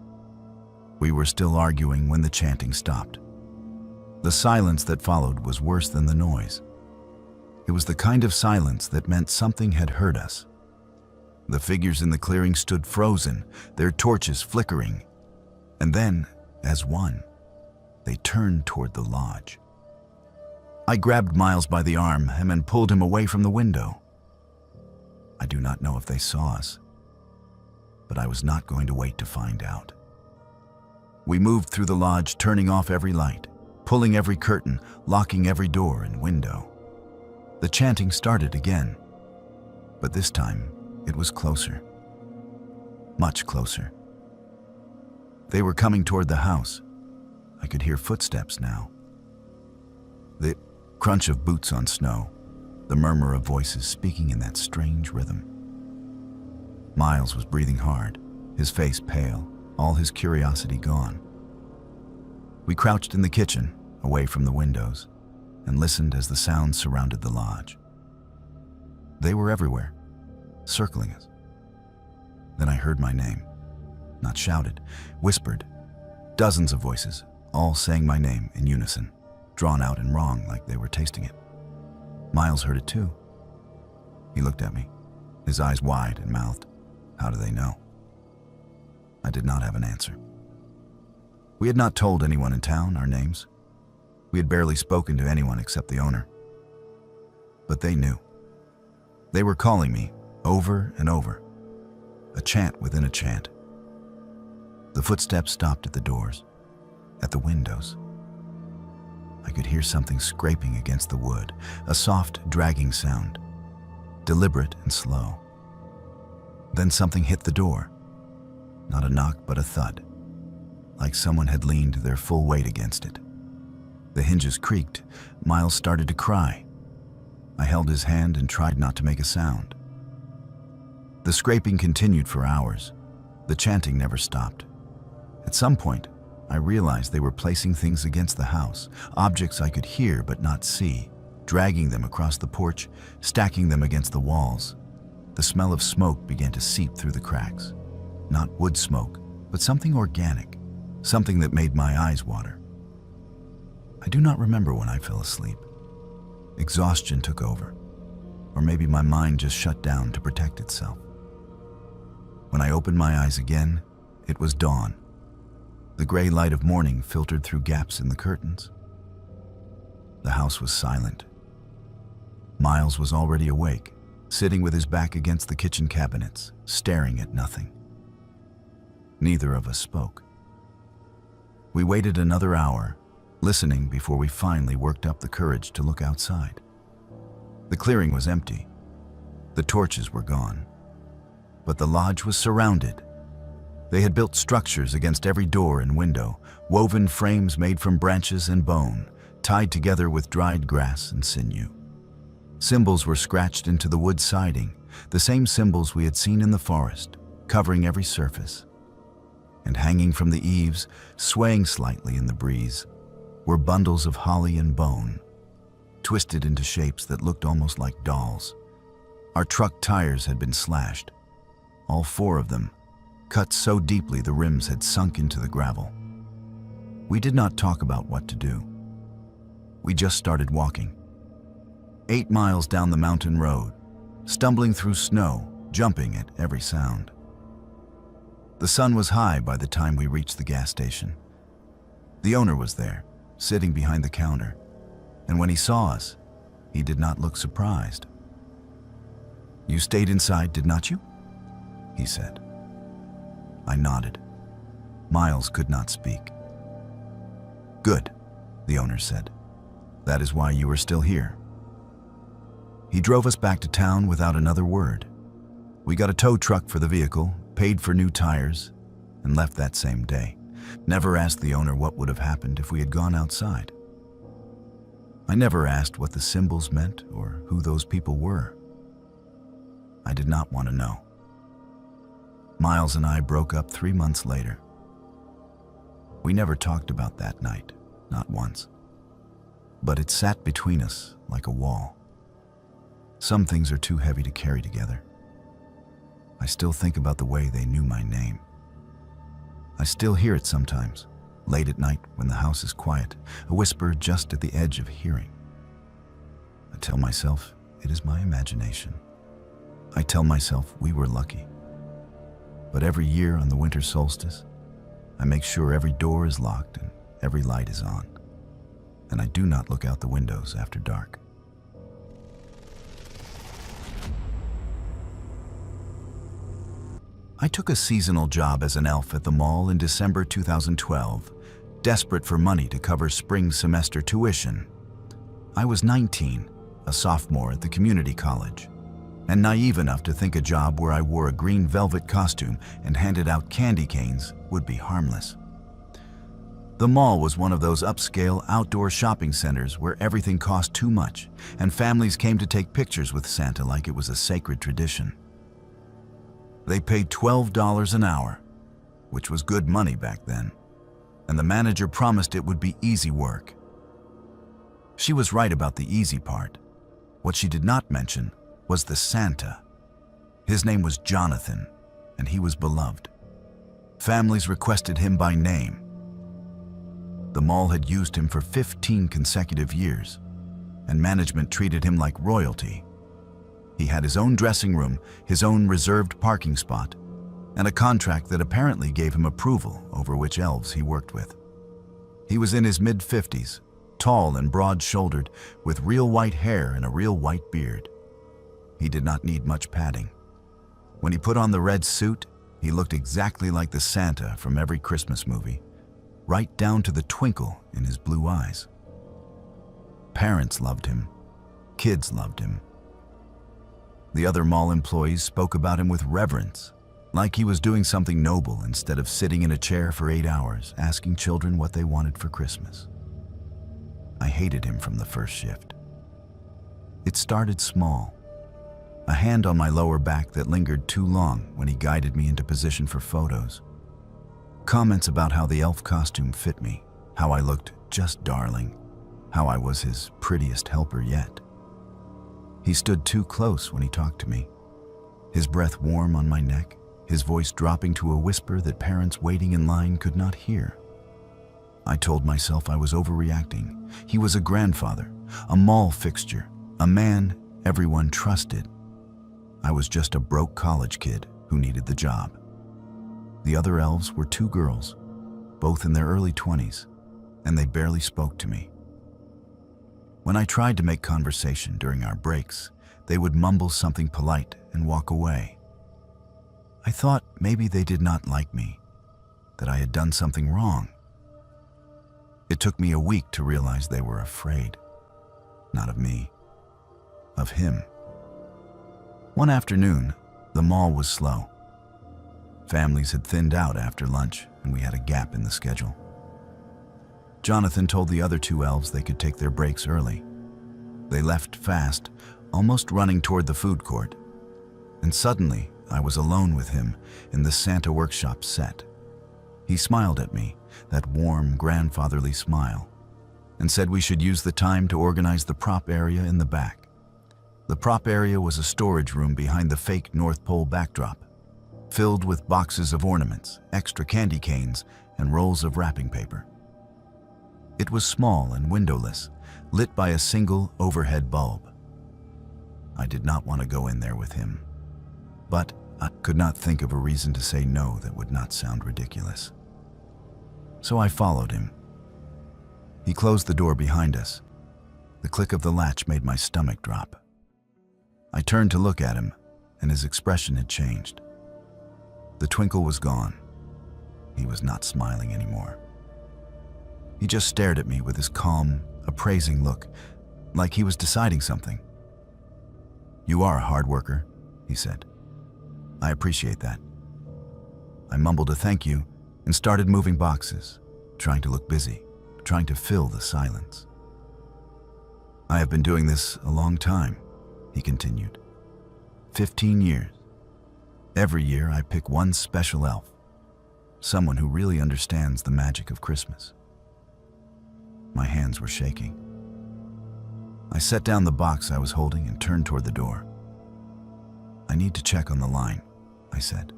We were still arguing when the chanting stopped. The silence that followed was worse than the noise. It was the kind of silence that meant something had hurt us. The figures in the clearing stood frozen, their torches flickering. And then, as one, they turned toward the lodge. I grabbed Miles by the arm and pulled him away from the window. I do not know if they saw us, but I was not going to wait to find out. We moved through the lodge, turning off every light, pulling every curtain, locking every door and window. The chanting started again, but this time it was closer, much closer. They were coming toward the house. I could hear footsteps now. The crunch of boots on snow, the murmur of voices speaking in that strange rhythm. Miles was breathing hard, his face pale, all his curiosity gone. We crouched in the kitchen, away from the windows, and listened as the sounds surrounded the lodge. They were everywhere, circling us. Then I heard my name. Not shouted, whispered. Dozens of voices, all saying my name in unison, drawn out and wrong like they were tasting it. Miles heard it too. He looked at me, his eyes wide and mouthed. How do they know? I did not have an answer. We had not told anyone in town our names. We had barely spoken to anyone except the owner. But they knew. They were calling me over and over, a chant within a chant. The footsteps stopped at the doors, at the windows. I could hear something scraping against the wood, a soft, dragging sound, deliberate and slow. Then something hit the door. Not a knock, but a thud, like someone had leaned their full weight against it. The hinges creaked. Miles started to cry. I held his hand and tried not to make a sound. The scraping continued for hours. The chanting never stopped. At some point, I realized they were placing things against the house, objects I could hear but not see, dragging them across the porch, stacking them against the walls. The smell of smoke began to seep through the cracks. Not wood smoke, but something organic, something that made my eyes water. I do not remember when I fell asleep. Exhaustion took over, or maybe my mind just shut down to protect itself. When I opened my eyes again, it was dawn. The gray light of morning filtered through gaps in the curtains. The house was silent. Miles was already awake, sitting with his back against the kitchen cabinets, staring at nothing. Neither of us spoke. We waited another hour, listening before we finally worked up the courage to look outside. The clearing was empty. The torches were gone. But the lodge was surrounded. They had built structures against every door and window, woven frames made from branches and bone, tied together with dried grass and sinew. Symbols were scratched into the wood siding, the same symbols we had seen in the forest, covering every surface. And hanging from the eaves, swaying slightly in the breeze, were bundles of holly and bone, twisted into shapes that looked almost like dolls. Our truck tires had been slashed, all 4 of them, cut so deeply the rims had sunk into the gravel. We did not talk about what to do. We just started walking. 8 miles down the mountain road, stumbling through snow, jumping at every sound. The sun was high by the time we reached the gas station. The owner was there, sitting behind the counter, and when he saw us, he did not look surprised. "You stayed inside, did not you?" he said. I nodded. Miles could not speak. "Good," the owner said. "That is why you are still here." He drove us back to town without another word. We got a tow truck for the vehicle, paid for new tires, and left that same day. Never asked the owner what would have happened if we had gone outside. I never asked what the symbols meant or who those people were. I did not want to know. Miles and I broke up 3 months later. We never talked about that night, not once. But it sat between us like a wall. Some things are too heavy to carry together. I still think about the way they knew my name. I still hear it sometimes, late at night when the house is quiet, a whisper just at the edge of hearing. I tell myself it is my imagination. I tell myself we were lucky. But every year on the winter solstice, I make sure every door is locked and every light is on, and I do not look out the windows after dark. I took a seasonal job as an elf at the mall in December 2012, desperate for money to cover spring semester tuition. I was 19, a sophomore at the community college, and naive enough to think a job where I wore a green velvet costume and handed out candy canes would be harmless. The mall was one of those upscale outdoor shopping centers where everything cost too much, and families came to take pictures with Santa like it was a sacred tradition. They paid $12 an hour, which was good money back then, and the manager promised it would be easy work. She was right about the easy part. What she did not mention was the Santa. His name was Jonathan, and he was beloved. Families requested him by name. The mall had used him for 15 consecutive years, and management treated him like royalty. He had his own dressing room, his own reserved parking spot, and a contract that apparently gave him approval over which elves he worked with. He was in his mid-50s, tall and broad-shouldered, with real white hair and a real white beard. He did not need much padding. When he put on the red suit, he looked exactly like the Santa from every Christmas movie, right down to the twinkle in his blue eyes. Parents loved him. Kids loved him. The other mall employees spoke about him with reverence, like he was doing something noble instead of sitting in a chair for 8 hours asking children what they wanted for Christmas. I hated him from the first shift. It started small. A hand on my lower back that lingered too long when he guided me into position for photos. Comments about how the elf costume fit me, how I looked just darling, how I was his prettiest helper yet. He stood too close when he talked to me, his breath warm on my neck, his voice dropping to a whisper that parents waiting in line could not hear. I told myself I was overreacting. He was a grandfather, a mall fixture, a man everyone trusted. I was just a broke college kid who needed the job. The other elves were 2 girls, both in their early 20s, and they barely spoke to me. When I tried to make conversation during our breaks, they would mumble something polite and walk away. I thought maybe they did not like me, that I had done something wrong. It took me a week to realize they were afraid, not of me, of him. One afternoon, the mall was slow. Families had thinned out after lunch, and we had a gap in the schedule. Jonathan told the other 2 elves they could take their breaks early. They left fast, almost running toward the food court. And suddenly, I was alone with him in the Santa workshop set. He smiled at me, that warm, grandfatherly smile, and said we should use the time to organize the prop area in the back. The prop area was a storage room behind the fake North Pole backdrop, filled with boxes of ornaments, extra candy canes, and rolls of wrapping paper. It was small and windowless, lit by a single overhead bulb. I did not want to go in there with him, but I could not think of a reason to say no that would not sound ridiculous. So I followed him. He closed the door behind us. The click of the latch made my stomach drop. I turned to look at him, and his expression had changed. The twinkle was gone. He was not smiling anymore. He just stared at me with his calm, appraising look, like he was deciding something. "You are a hard worker," he said. "I appreciate that." I mumbled a thank you and started moving boxes, trying to look busy, trying to fill the silence. "I have been doing this a long time," he continued. 15 years. Every year I pick one special elf, someone who really understands the magic of Christmas. My hands were shaking. I set down the box I was holding and turned toward the door. "I need to check on the line," I said.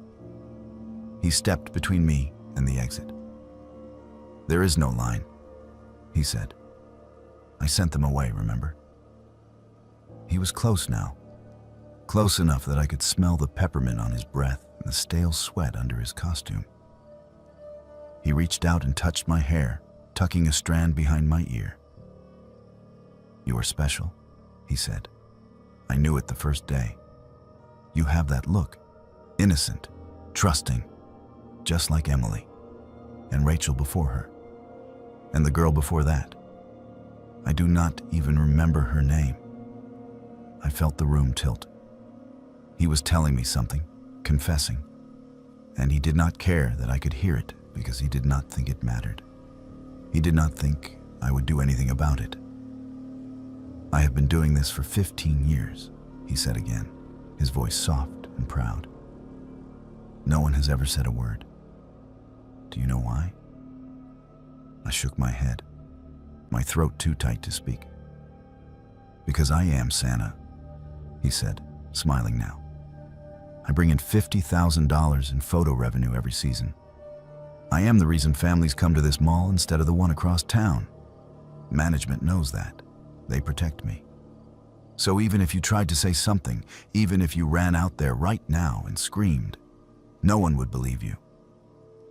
He stepped between me and the exit. "There is no line," he said. "I sent them away, remember?" He was close now, close enough that I could smell the peppermint on his breath and the stale sweat under his costume. He reached out and touched my hair, tucking a strand behind my ear. "You are special," he said. "I knew it the first day. You have that look, innocent, trusting, just like Emily, and Rachel before her, and the girl before that. I do not even remember her name." I felt the room tilt. He was telling me something, confessing, and he did not care that I could hear it because he did not think it mattered. He did not think I would do anything about it. "I have been doing this for 15 years, he said again, his voice soft and proud. "No one has ever said a word. Do you know why?" I shook my head, my throat too tight to speak. "Because I am Santa," he said, smiling now. "I bring in $50,000 in photo revenue every season. I am the reason families come to this mall instead of the one across town. Management knows that. They protect me. So even if you tried to say something, even if you ran out there right now and screamed, no one would believe you.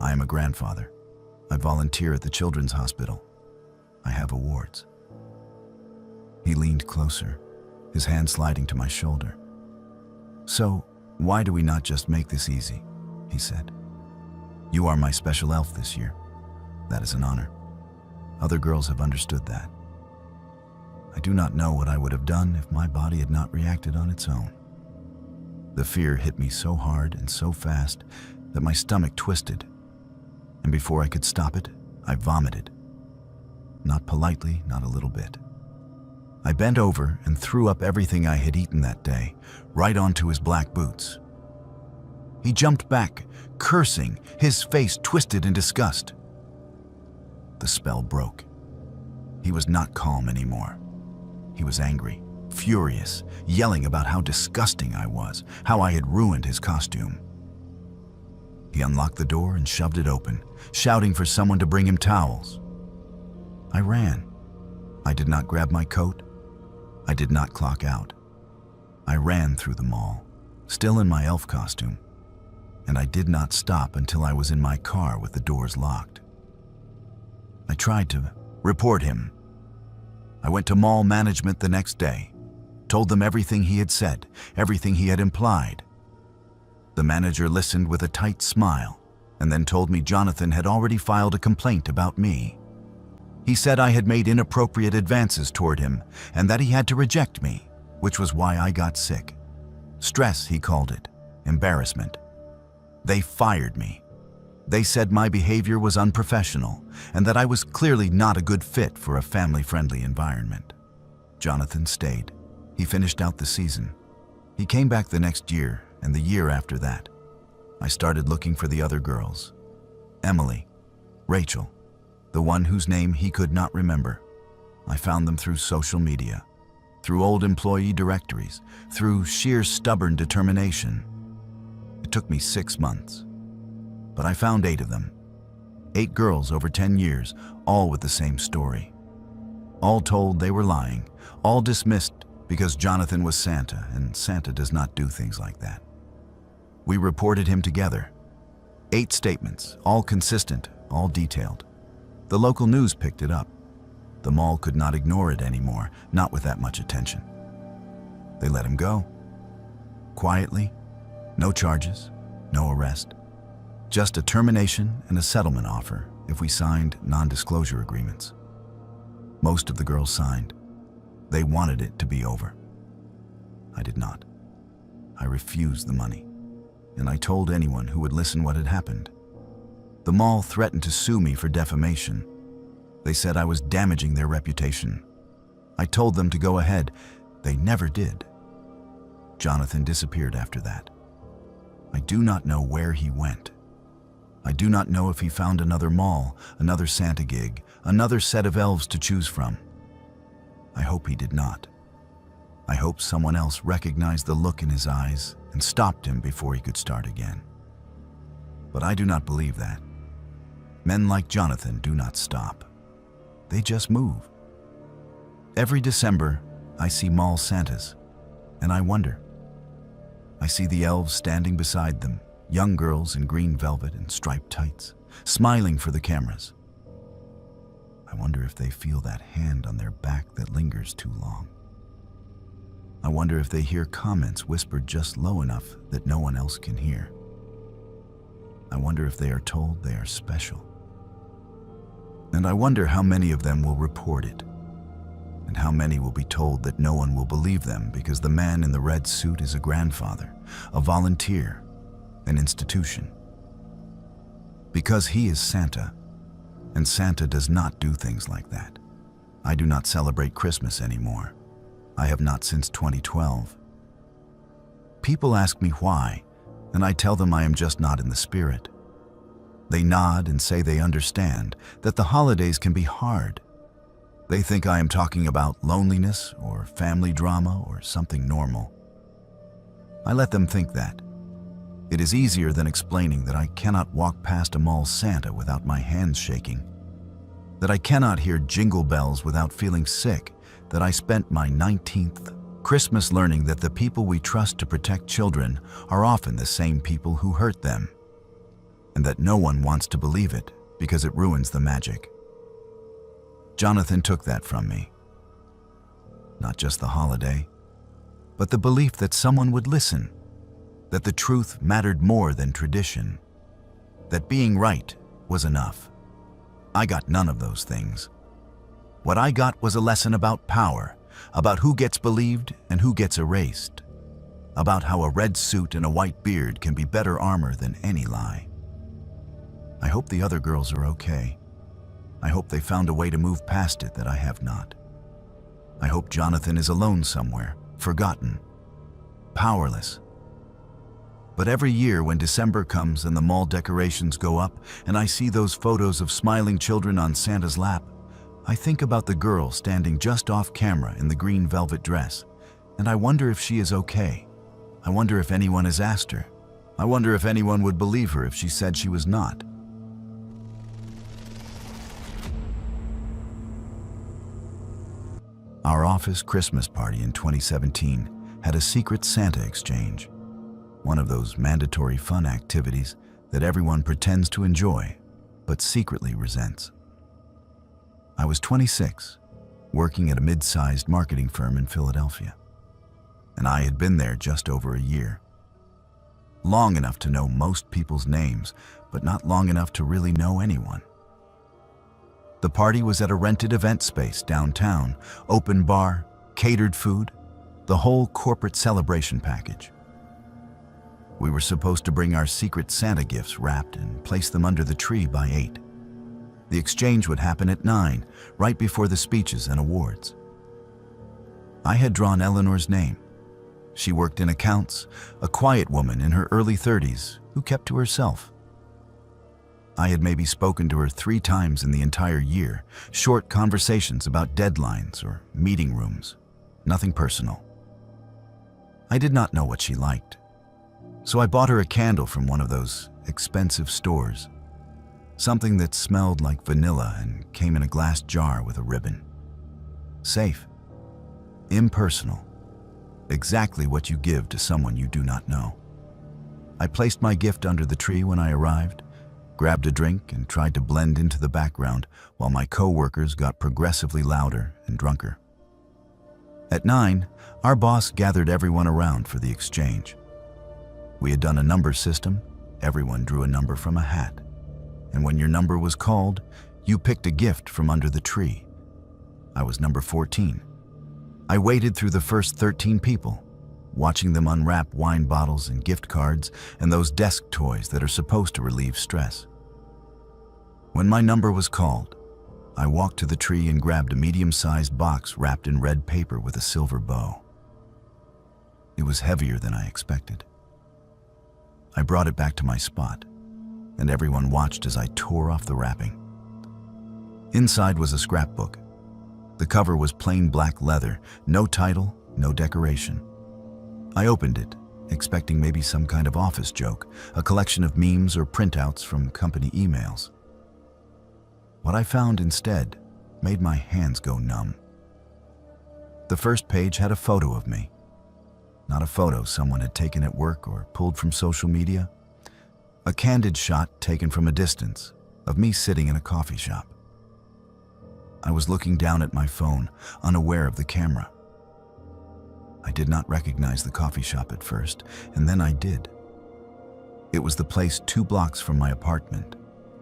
I am a grandfather. I volunteer at the children's hospital. I have awards." He leaned closer, his hand sliding to my shoulder. "So, why do we not just make this easy?" he said. "You are my special elf this year. That is an honor. Other girls have understood that. I do not know what I would have done if my body had not reacted on its own." The fear hit me so hard and so fast that my stomach twisted, and before I could stop it, I vomited. Not politely, not a little bit. I bent over and threw up everything I had eaten that day, right onto his black boots. He jumped back, cursing, his face twisted in disgust. The spell broke. He was not calm anymore. He was angry, furious, yelling about how disgusting I was, how I had ruined his costume. He unlocked the door and shoved it open, shouting for someone to bring him towels. I ran. I did not grab my coat. I did not clock out. I ran through the mall, still in my elf costume, and I did not stop until I was in my car with the doors locked. I tried to report him. I went to mall management the next day, told them everything he had said, everything he had implied. The manager listened with a tight smile and then told me Jonathan had already filed a complaint about me. He said I had made inappropriate advances toward him and that he had to reject me, which was why I got sick. Stress, he called it, embarrassment. They fired me. They said my behavior was unprofessional and that I was clearly not a good fit for a family-friendly environment. Jonathan stayed. He finished out the season. He came back the next year and the year after that. I started looking for the other girls. Emily, Rachel, the one whose name he could not remember. I found them through social media, through old employee directories, through sheer stubborn determination. It took me 6 months, but I found 8 of them. 8 girls over 10 years, all with the same story. All told they were lying, all dismissed because Jonathan was Santa, and Santa does not do things like that. We reported him together. 8 statements, all consistent, all detailed. The local news picked it up. The mall could not ignore it anymore, not with that much attention. They let him go. Quietly, no charges, no arrest. Just a termination and a settlement offer if we signed non-disclosure agreements. Most of the girls signed. They wanted it to be over. I did not. I refused the money, and I told anyone who would listen what had happened. The mall threatened to sue me for defamation. They said I was damaging their reputation. I told them to go ahead. They never did. Jonathan disappeared after that. I do not know where he went. I do not know if he found another mall, another Santa gig, another set of elves to choose from. I hope he did not. I hope someone else recognized the look in his eyes and stopped him before he could start again. But I do not believe that. Men like Jonathan do not stop. They just move. Every December, I see mall Santas, and I wonder. I see the elves standing beside them, young girls in green velvet and striped tights, smiling for the cameras. I wonder if they feel that hand on their back that lingers too long. I wonder if they hear comments whispered just low enough that no one else can hear. I wonder if they are told they are special. And I wonder how many of them will report it, and how many will be told that no one will believe them because the man in the red suit is a grandfather, a volunteer, an institution. Because he is Santa, and Santa does not do things like that. I do not celebrate Christmas anymore. I have not since 2012. People ask me why, and I tell them I am just not in the spirit. They nod and say they understand that the holidays can be hard. They think I am talking about loneliness or family drama or something normal. I let them think that. It is easier than explaining that I cannot walk past a mall Santa without my hands shaking, that I cannot hear jingle bells without feeling sick, that I spent my 19th Christmas learning that the people we trust to protect children are often the same people who hurt them, and that no one wants to believe it because it ruins the magic. Jonathan took that from me. Not just the holiday, but the belief that someone would listen, that the truth mattered more than tradition, that being right was enough. I got none of those things. What I got was a lesson about power, about who gets believed and who gets erased, about how a red suit and a white beard can be better armor than any lie. I hope the other girls are okay. I hope they found a way to move past it that I have not. I hope Jonathan is alone somewhere, forgotten, powerless. But every year when December comes and the mall decorations go up and I see those photos of smiling children on Santa's lap, I think about the girl standing just off camera in the green velvet dress, and I wonder if she is okay. I wonder if anyone has asked her. I wonder if anyone would believe her if she said she was not. Our office Christmas party in 2017 had a secret Santa exchange, one of those mandatory fun activities that everyone pretends to enjoy, but secretly resents. I was 26, working at a mid-sized marketing firm in Philadelphia, and I had been there just over a year. Long enough to know most people's names, but not long enough to really know anyone. The party was at a rented event space downtown, open bar, catered food, the whole corporate celebration package. We were supposed to bring our secret Santa gifts wrapped and place them under the tree by 8. The exchange would happen at 9, right before the speeches and awards. I had drawn Eleanor's name. She worked in accounts, a quiet woman in her early 30s who kept to herself. I had maybe spoken to her 3 times in the entire year, short conversations about deadlines or meeting rooms, nothing personal. I did not know what she liked, so I bought her a candle from one of those expensive stores, something that smelled like vanilla and came in a glass jar with a ribbon. Safe, impersonal, exactly what you give to someone you do not know. I placed my gift under the tree when I arrived, grabbed a drink and tried to blend into the background while my co-workers got progressively louder and drunker. At 9, our boss gathered everyone around for the exchange. We had done a number system. Everyone drew a number from a hat. And when your number was called, you picked a gift from under the tree. I was number 14. I waited through the first 13 people. watching them unwrap wine bottles and gift cards and those desk toys that are supposed to relieve stress. When my number was called, I walked to the tree and grabbed a medium-sized box wrapped in red paper with a silver bow. It was heavier than I expected. I brought it back to my spot, and everyone watched as I tore off the wrapping. Inside was a scrapbook. The cover was plain black leather, no title, no decoration. I opened it, expecting maybe some kind of office joke, a collection of memes or printouts from company emails. What I found instead made my hands go numb. The first page had a photo of me. Not a photo someone had taken at work or pulled from social media. A candid shot taken from a distance of me sitting in a coffee shop. I was looking down at my phone, unaware of the camera. I did not recognize the coffee shop at first, and then I did. It was the place 2 blocks from my apartment,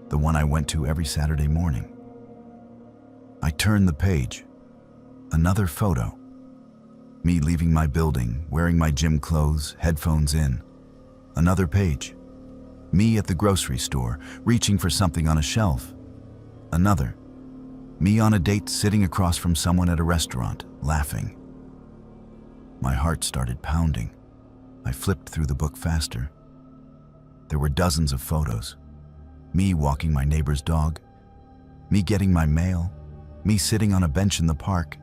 the one I went to every Saturday morning. I turned the page. Another photo. Me leaving my building, wearing my gym clothes, headphones in. Another page. Me at the grocery store, reaching for something on a shelf. Another. Me on a date sitting across from someone at a restaurant, laughing. My heart started pounding. I flipped through the book faster. There were dozens of photos. Me walking my neighbor's dog. Me getting my mail. Me sitting on a bench in the park.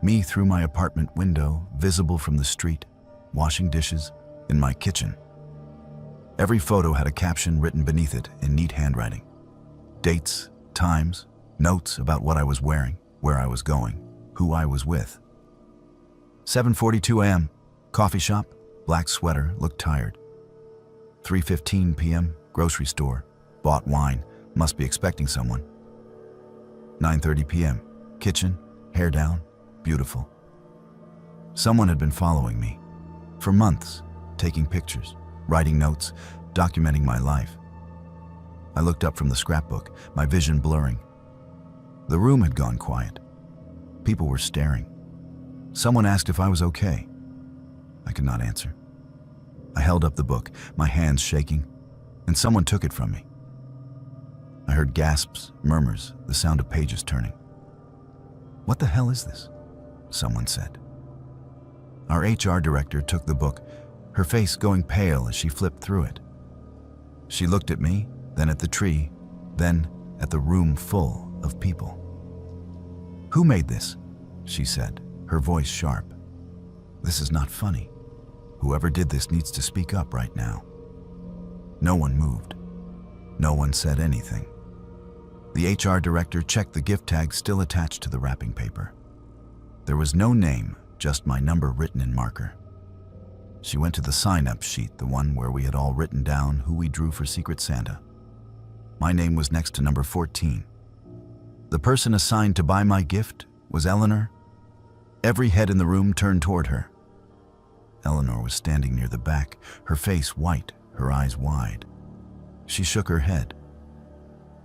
Me through my apartment window, visible from the street, washing dishes, in my kitchen. Every photo had a caption written beneath it in neat handwriting. Dates, times, notes about what I was wearing, where I was going, who I was with. 7:42 a.m., coffee shop, black sweater, looked tired. 3:15 p.m., grocery store, bought wine, must be expecting someone. 9:30 p.m., kitchen, hair down, beautiful. Someone had been following me for months, taking pictures, writing notes, documenting my life. I looked up from the scrapbook, my vision blurring. The room had gone quiet. People were staring. Someone asked if I was okay. I could not answer. I held up the book, my hands shaking, and someone took it from me. I heard gasps, murmurs, the sound of pages turning. "What the hell is this?" someone said. Our HR director took the book, her face going pale as she flipped through it. She looked at me, then at the tree, then at the room full of people. "Who made this?" she said, her voice sharp. "This is not funny. Whoever did this needs to speak up right now." No one moved. No one said anything. The HR director checked the gift tag still attached to the wrapping paper. There was no name, just my number written in marker. She went to the sign-up sheet, the one where we had all written down who we drew for Secret Santa. My name was next to number 14. The person assigned to buy my gift was Eleanor. Every head in the room turned toward her. Eleanor was standing near the back, her face white, her eyes wide. She shook her head.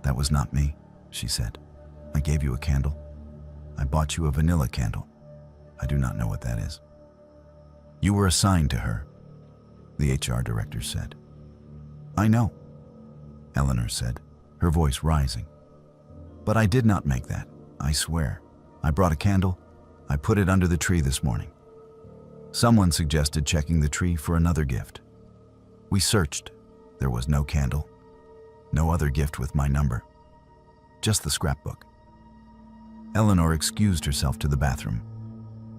"That was not me," she said. "I gave you a candle. I bought you a vanilla candle. I do not know what that is." "You were assigned to her," the HR director said. "I know," Eleanor said, her voice rising. "But I did not make that, I swear. I brought a candle. I put it under the tree this morning." Someone suggested checking the tree for another gift. We searched. There was no candle. No other gift with my number. Just the scrapbook. Eleanor excused herself to the bathroom.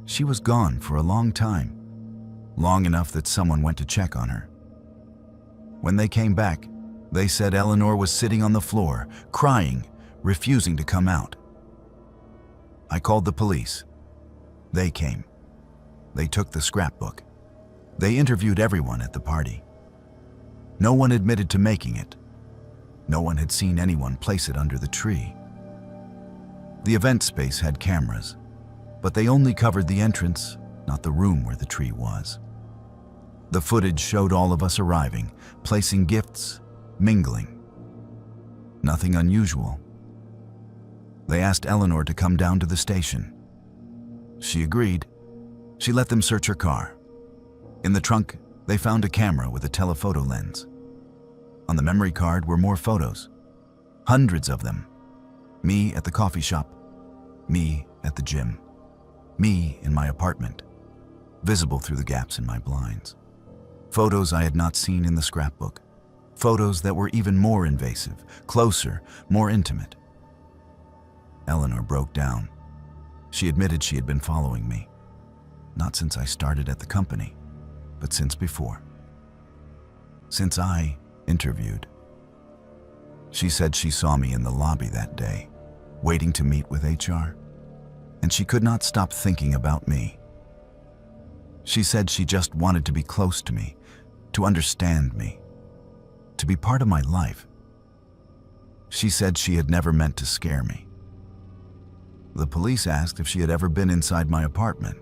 She was gone for a long time. Long enough that someone went to check on her. When they came back, they said Eleanor was sitting on the floor, crying, refusing to come out. I called the police. They came. They took the scrapbook. They interviewed everyone at the party. No one admitted to making it. No one had seen anyone place it under the tree. The event space had cameras, but they only covered the entrance, not the room where the tree was. The footage showed all of us arriving, placing gifts, mingling. Nothing unusual. They asked Eleanor to come down to the station. She agreed. She let them search her car. In the trunk, they found a camera with a telephoto lens. On the memory card were more photos, hundreds of them. Me at the coffee shop, me at the gym, me in my apartment, visible through the gaps in my blinds. Photos I had not seen in the scrapbook. Photos that were even more invasive, closer, more intimate. Eleanor broke down. She admitted she had been following me. Not since I started at the company, but since before. Since I interviewed. She said she saw me in the lobby that day, waiting to meet with HR, and she could not stop thinking about me. She said she just wanted to be close to me, to understand me, to be part of my life. She said she had never meant to scare me. The police asked if she had ever been inside my apartment.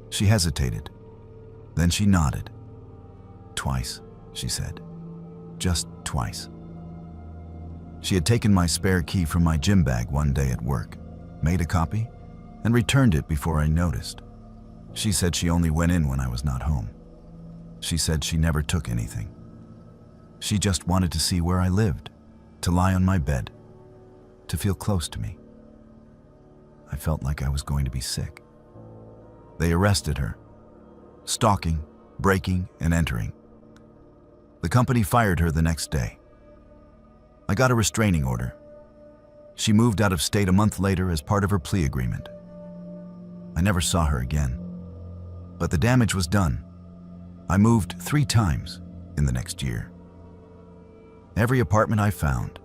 She hesitated. Then she nodded. Twice, she said. Just twice. She had taken my spare key from my gym bag one day at work, made a copy, and returned it before I noticed. She said she only went in when I was not home. She said she never took anything. She just wanted to see where I lived, to lie on my bed, to feel close to me. I felt like I was going to be sick. They arrested her, stalking, breaking, and entering. The company fired her the next day. I got a restraining order. She moved out of state a month later as part of her plea agreement. I never saw her again. But the damage was done. I moved 3 times in the next year. Every apartment I found,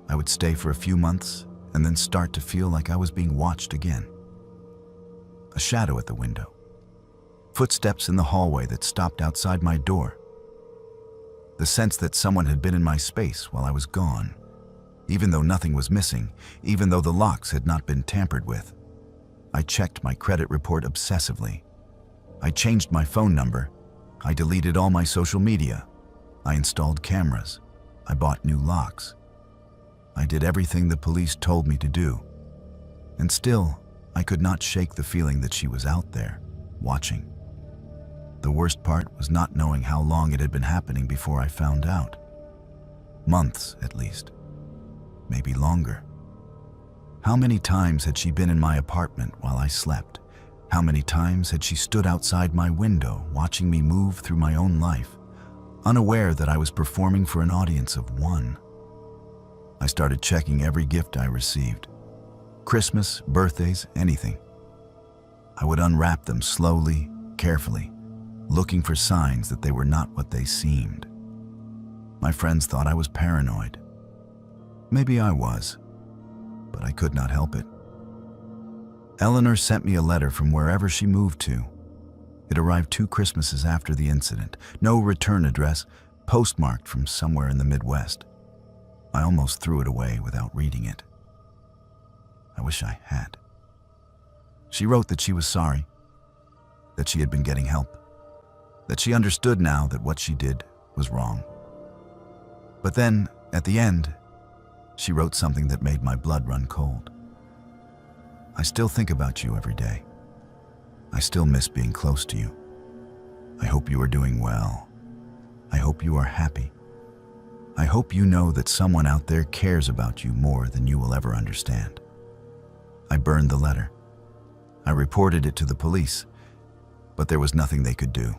I would stay for a few months and then start to feel like I was being watched again. A shadow at the window. Footsteps in the hallway that stopped outside my door. The sense that someone had been in my space while I was gone, even though nothing was missing, even though the locks had not been tampered with. I checked my credit report obsessively. I changed my phone number. I deleted all my social media. I installed cameras. I bought new locks. I did everything the police told me to do. And still, I could not shake the feeling that she was out there, watching. The worst part was not knowing how long it had been happening before I found out. Months, at least. Maybe longer. How many times had she been in my apartment while I slept? How many times had she stood outside my window, watching me move through my own life, unaware that I was performing for an audience of 1? I started checking every gift I received. Christmas, birthdays, anything. I would unwrap them slowly, carefully, looking for signs that they were not what they seemed. My friends thought I was paranoid. Maybe I was, but I could not help it. Eleanor sent me a letter from wherever she moved to. It arrived 2 Christmases after the incident. No return address, postmarked from somewhere in the Midwest. I almost threw it away without reading it. I wish I had. She wrote that she was sorry, that she had been getting help, that she understood now that what she did was wrong. But then, at the end, she wrote something that made my blood run cold. I still think about you every day. I still miss being close to you. I hope you are doing well. I hope you are happy. I hope you know that someone out there cares about you more than you will ever understand. I burned the letter. I reported it to the police, but there was nothing they could do.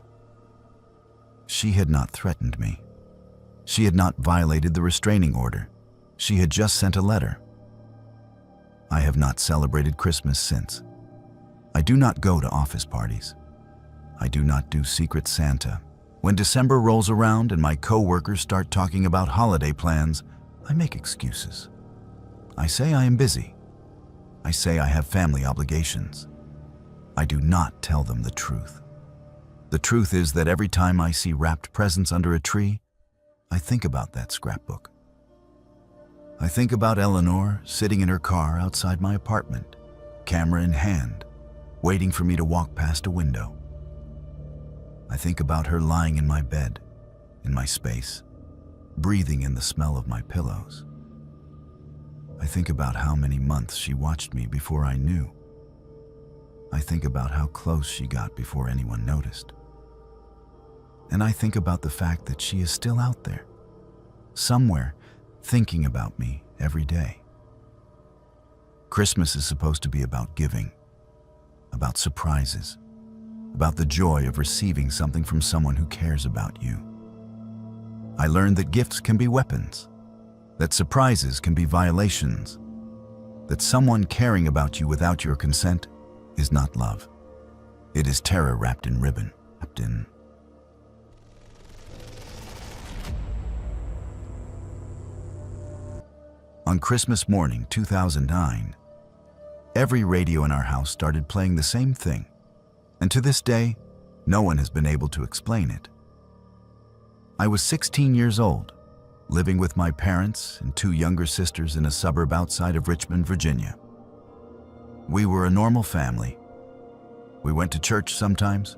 She had not threatened me. She had not violated the restraining order. She had just sent a letter. I have not celebrated Christmas since. I do not go to office parties. I do not do Secret Santa. When December rolls around and my co-workers start talking about holiday plans, I make excuses. I say I am busy. I say I have family obligations. I do not tell them the truth. The truth is that every time I see wrapped presents under a tree, I think about that scrapbook. I think about Eleanor sitting in her car outside my apartment, camera in hand, waiting for me to walk past a window. I think about her lying in my bed, in my space, breathing in the smell of my pillows. I think about how many months she watched me before I knew. I think about how close she got before anyone noticed. And I think about the fact that she is still out there, somewhere, thinking about me every day. Christmas is supposed to be about giving, about surprises, about the joy of receiving something from someone who cares about you. I learned that gifts can be weapons, that surprises can be violations, that someone caring about you without your consent is not love. It is terror wrapped in ribbon, On Christmas morning 2009, every radio in our house started playing the same thing, and to this day, no one has been able to explain it. I was 16 years old, living with my parents and two younger sisters in a suburb outside of Richmond, Virginia. We were a normal family. We went to church sometimes.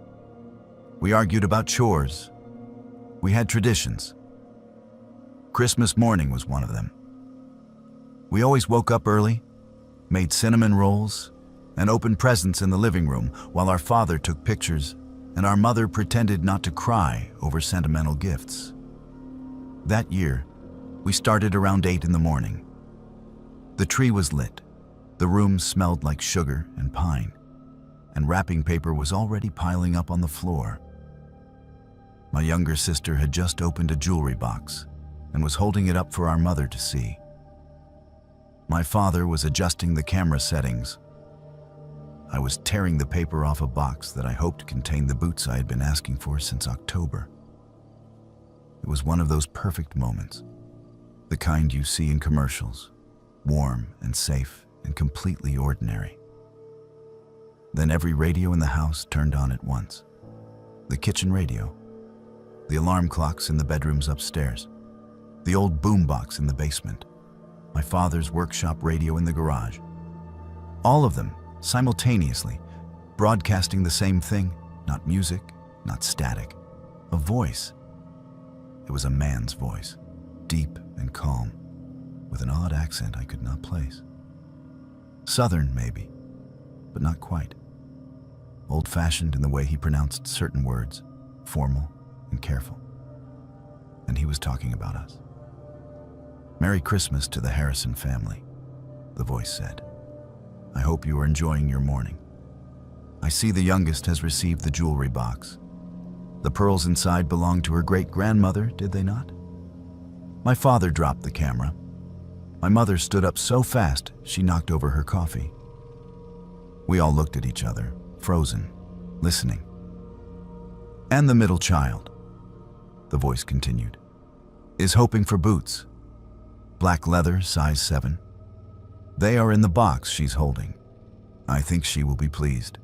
We argued about chores. We had traditions. Christmas morning was one of them. We always woke up early, made cinnamon rolls, and opened presents in the living room while our father took pictures and our mother pretended not to cry over sentimental gifts. That year, we started around 8 in the morning. The tree was lit, the room smelled like sugar and pine, and wrapping paper was already piling up on the floor. My younger sister had just opened a jewelry box and was holding it up for our mother to see. My father was adjusting the camera settings. I was tearing the paper off a box that I hoped contained the boots I had been asking for since October. It was one of those perfect moments, the kind you see in commercials, warm and safe and completely ordinary. Then every radio in the house turned on at once. The kitchen radio, the alarm clocks in the bedrooms upstairs, the old boombox in the basement, my father's workshop radio in the garage. All of them simultaneously, broadcasting the same thing, not music, not static, a voice. It was a man's voice, deep and calm, with an odd accent I could not place. Southern, maybe, but not quite. Old-fashioned in the way he pronounced certain words, formal and careful. And he was talking about us. "Merry Christmas to the Harrison family," the voice said. "I hope you are enjoying your morning. I see the youngest has received the jewelry box. The pearls inside belonged to her great-grandmother, did they not?" My father dropped the camera. My mother stood up so fast she knocked over her coffee. We all looked at each other, frozen, listening. "And the middle child," the voice continued, "is hoping for boots. Black leather, size 7. They are in the box she's holding. I think she will be pleased."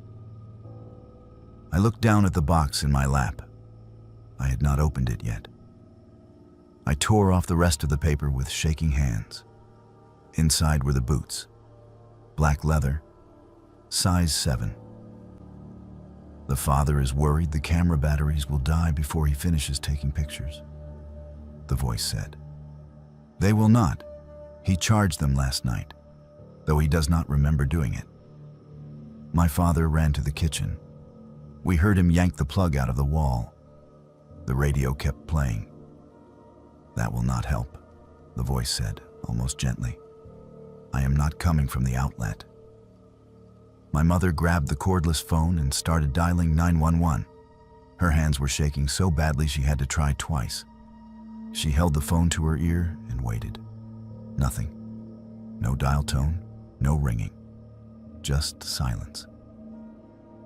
I looked down at the box in my lap. I had not opened it yet. I tore off the rest of the paper with shaking hands. Inside were the boots. Black leather, size 7. "The father is worried the camera batteries will die before he finishes taking pictures," the voice said. "They will not. He charged them last night, though he does not remember doing it." My father ran to the kitchen. We heard him yank the plug out of the wall. The radio kept playing. "That will not help," the voice said, almost gently. "I am not coming from the outlet." My mother grabbed the cordless phone and started dialing 911. Her hands were shaking so badly she had to try twice. She held the phone to her ear and waited. Nothing. No dial tone, no ringing. Just silence.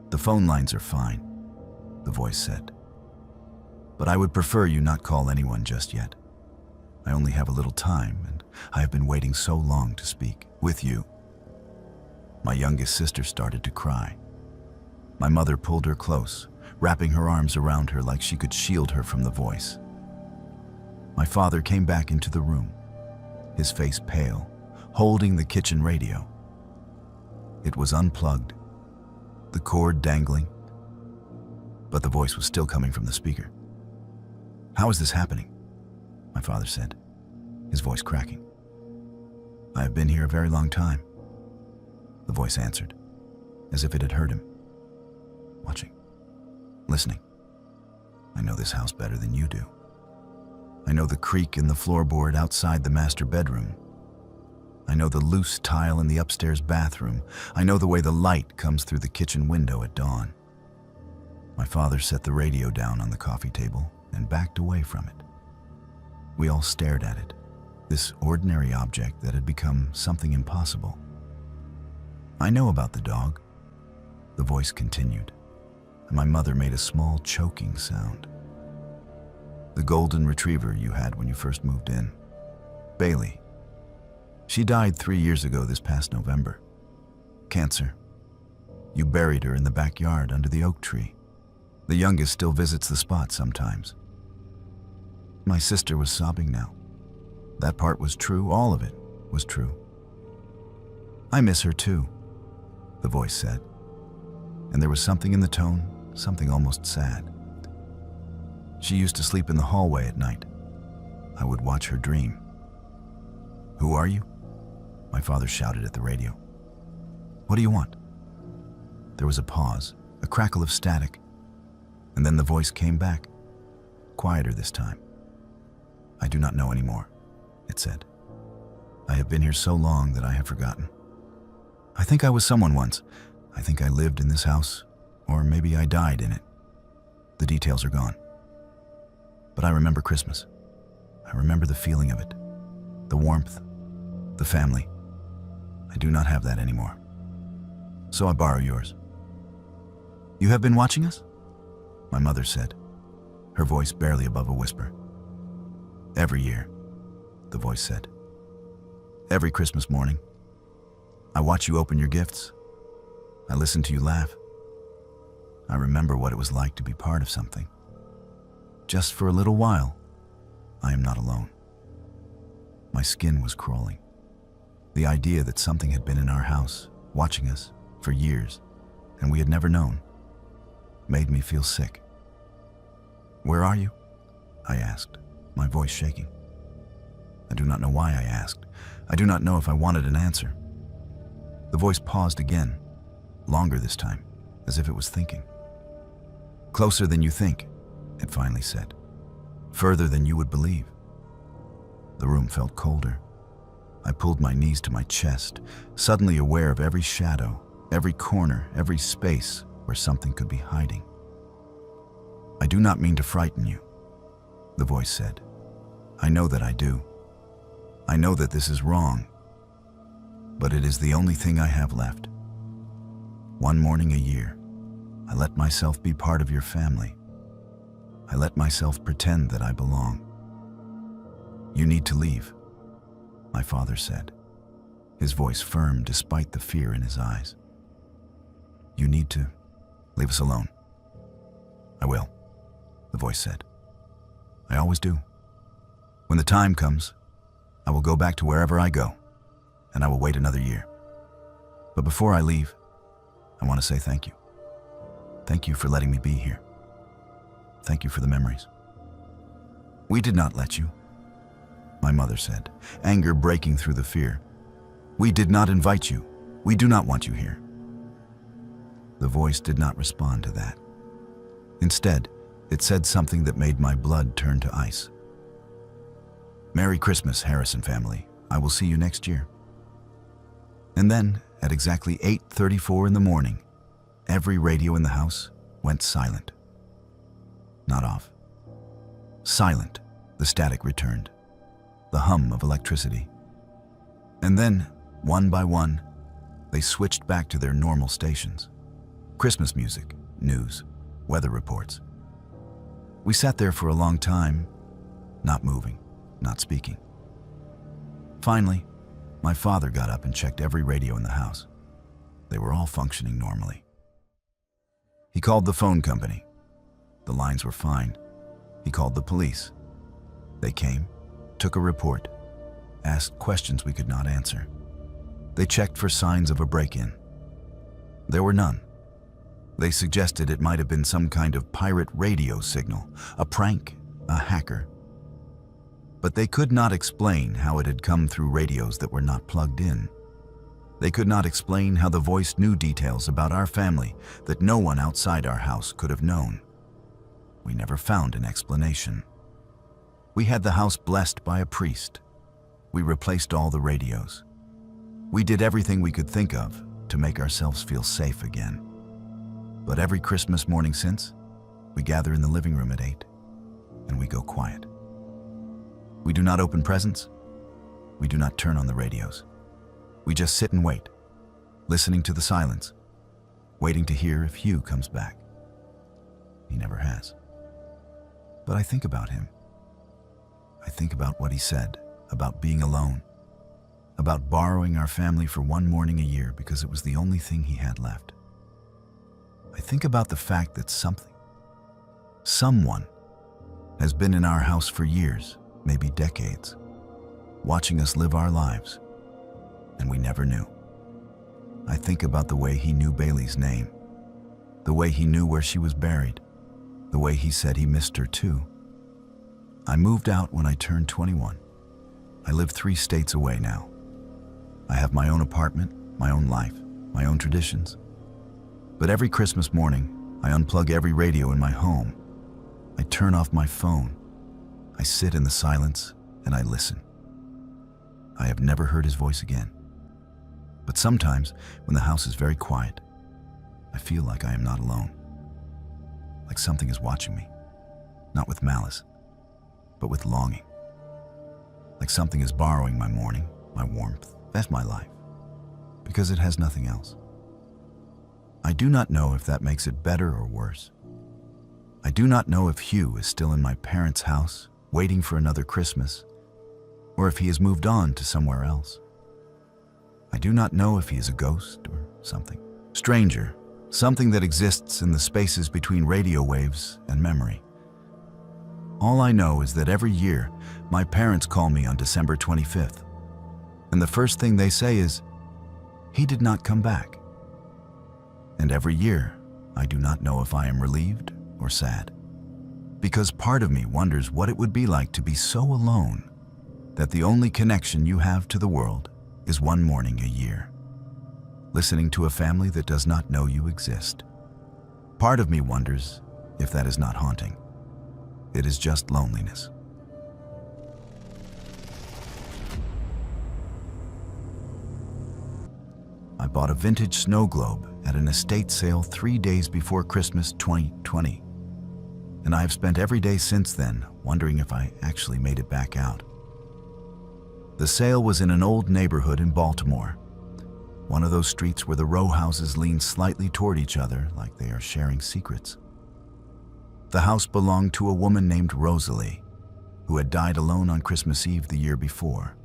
"The phone lines are fine," the voice said. "But I would prefer you not call anyone just yet. I only have a little time, and I have been waiting so long to speak with you." My youngest sister started to cry. My mother pulled her close, wrapping her arms around her like she could shield her from the voice. My father came back into the room, his face pale, holding the kitchen radio. It was unplugged, the cord dangling, but the voice was still coming from the speaker. "How is this happening?" my father said, his voice cracking. "I have been here a very long time," the voice answered, as if it had hurt him. watching, listening. I know this house better than you do. I know the creak in the floorboard outside the master bedroom. I know the loose tile in the upstairs bathroom. I know the way the light comes through the kitchen window at dawn. My father set the radio down on the coffee table and backed away from it. We all stared at it, this ordinary object that had become something impossible. I know about the dog, the voice continued, and my mother made a small choking sound. The golden retriever you had when you first moved in, Bailey. She died 3 years ago this past November. Cancer. You buried her in the backyard under the oak tree. The youngest still visits the spot sometimes. My sister was sobbing now. That part was true, all of it was true. I miss her too, the voice said. And there was something in the tone, something almost sad. She used to sleep in the hallway at night. I would watch her dream. Who are you? My father shouted at the radio. What do you want? There was a pause, a crackle of static, and then the voice came back, quieter this time. I do not know anymore, it said. I have been here so long that I have forgotten. I think I was someone once. I think I lived in this house, or maybe I died in it. The details are gone. But I remember Christmas. I remember the feeling of it, the warmth, the family. I do not have that anymore. So I borrow yours. You have been watching us? My mother said, her voice barely above a whisper. Every year, the voice said. Every Christmas morning. I watch you open your gifts. I listen to you laugh. I remember what it was like to be part of something. Just for a little while, I am not alone. My skin was crawling. The idea that something had been in our house, watching us, for years, and we had never known, made me feel sick. Where are you? I asked, my voice shaking. I do not know why I asked. I do not know if I wanted an answer. The voice paused again, longer this time, as if it was thinking. Closer than you think, it finally said. Further than you would believe. The room felt colder. I pulled my knees to my chest, suddenly aware of every shadow, every corner, every space where something could be hiding. I do not mean to frighten you, the voice said. I know that I do. I know that this is wrong, but it is the only thing I have left. One morning a year, I let myself be part of your family. I let myself pretend that I belong. You need to leave, my father said, his voice firm despite the fear in his eyes. You need to leave us alone. I will, the voice said. I always do. When the time comes, I will go back to wherever I go, and I will wait another year. But before I leave, I want to say thank you. Thank you for letting me be here. Thank you for the memories. We did not let you, my mother said, anger breaking through the fear. We did not invite you. We do not want you here. The voice did not respond to that. Instead, it said something that made my blood turn to ice. Merry Christmas, Harrison family. I will see you next year. And then, at exactly 8:34 in the morning, every radio in the house went silent. Not off. Silent, the static returned, the hum of electricity. And then, one by one, they switched back to their normal stations. Christmas music, news, weather reports. We sat there for a long time, not moving, not speaking. Finally, my father got up and checked every radio in the house. They were all functioning normally. He called the phone company. The lines were fine. He called the police. They came, took a report, asked questions we could not answer. They checked for signs of a break-in. There were none. They suggested it might have been some kind of pirate radio signal, a prank, a hacker. But they could not explain how it had come through radios that were not plugged in. They could not explain how the voice knew details about our family that no one outside our house could have known. We never found an explanation. We had the house blessed by a priest. We replaced all the radios. We did everything we could think of to make ourselves feel safe again. But every Christmas morning since, we gather in the living room at 8, and we go quiet. We do not open presents. We do not turn on the radios. We just sit and wait, listening to the silence, waiting to hear if Hugh comes back. He never has. But I think about him. I think about what he said about being alone, about borrowing our family for one morning a year because it was the only thing he had left. I think about the fact that someone has been in our house for years, maybe decades, watching us live our lives, and we never knew. I think about the way he knew Bailey's name, the way he knew where she was buried, the way he said he missed her too. I moved out when I turned 21. I live 3 states away now. I have my own apartment, my own life, my own traditions. But every Christmas morning, I unplug every radio in my home. I turn off my phone. I sit in the silence and I listen. I have never heard his voice again. But sometimes, when the house is very quiet, I feel like I am not alone. Like something is watching me, not with malice, but with longing. Like something is borrowing my morning, my warmth, that's my life, because it has nothing else. I do not know if that makes it better or worse. I do not know if Hugh is still in my parents' house, waiting for another Christmas, or if he has moved on to somewhere else. I do not know if he is a ghost or something stranger, something that exists in the spaces between radio waves and memory. All I know is that every year, my parents call me on December 25th, and the first thing they say is, "He did not come back." And every year, I do not know if I am relieved or sad, because part of me wonders what it would be like to be so alone that the only connection you have to the world is one morning a year, listening to a family that does not know you exist. Part of me wonders if that is not haunting. It is just loneliness. I bought a vintage snow globe at an estate sale 3 days before Christmas 2020, and I have spent every day since then wondering if I actually made it back out. The sale was in an old neighborhood in Baltimore, one of those streets where the row houses lean slightly toward each other like they are sharing secrets. The house belonged to a woman named Rosalie, who had died alone on Christmas Eve the year before.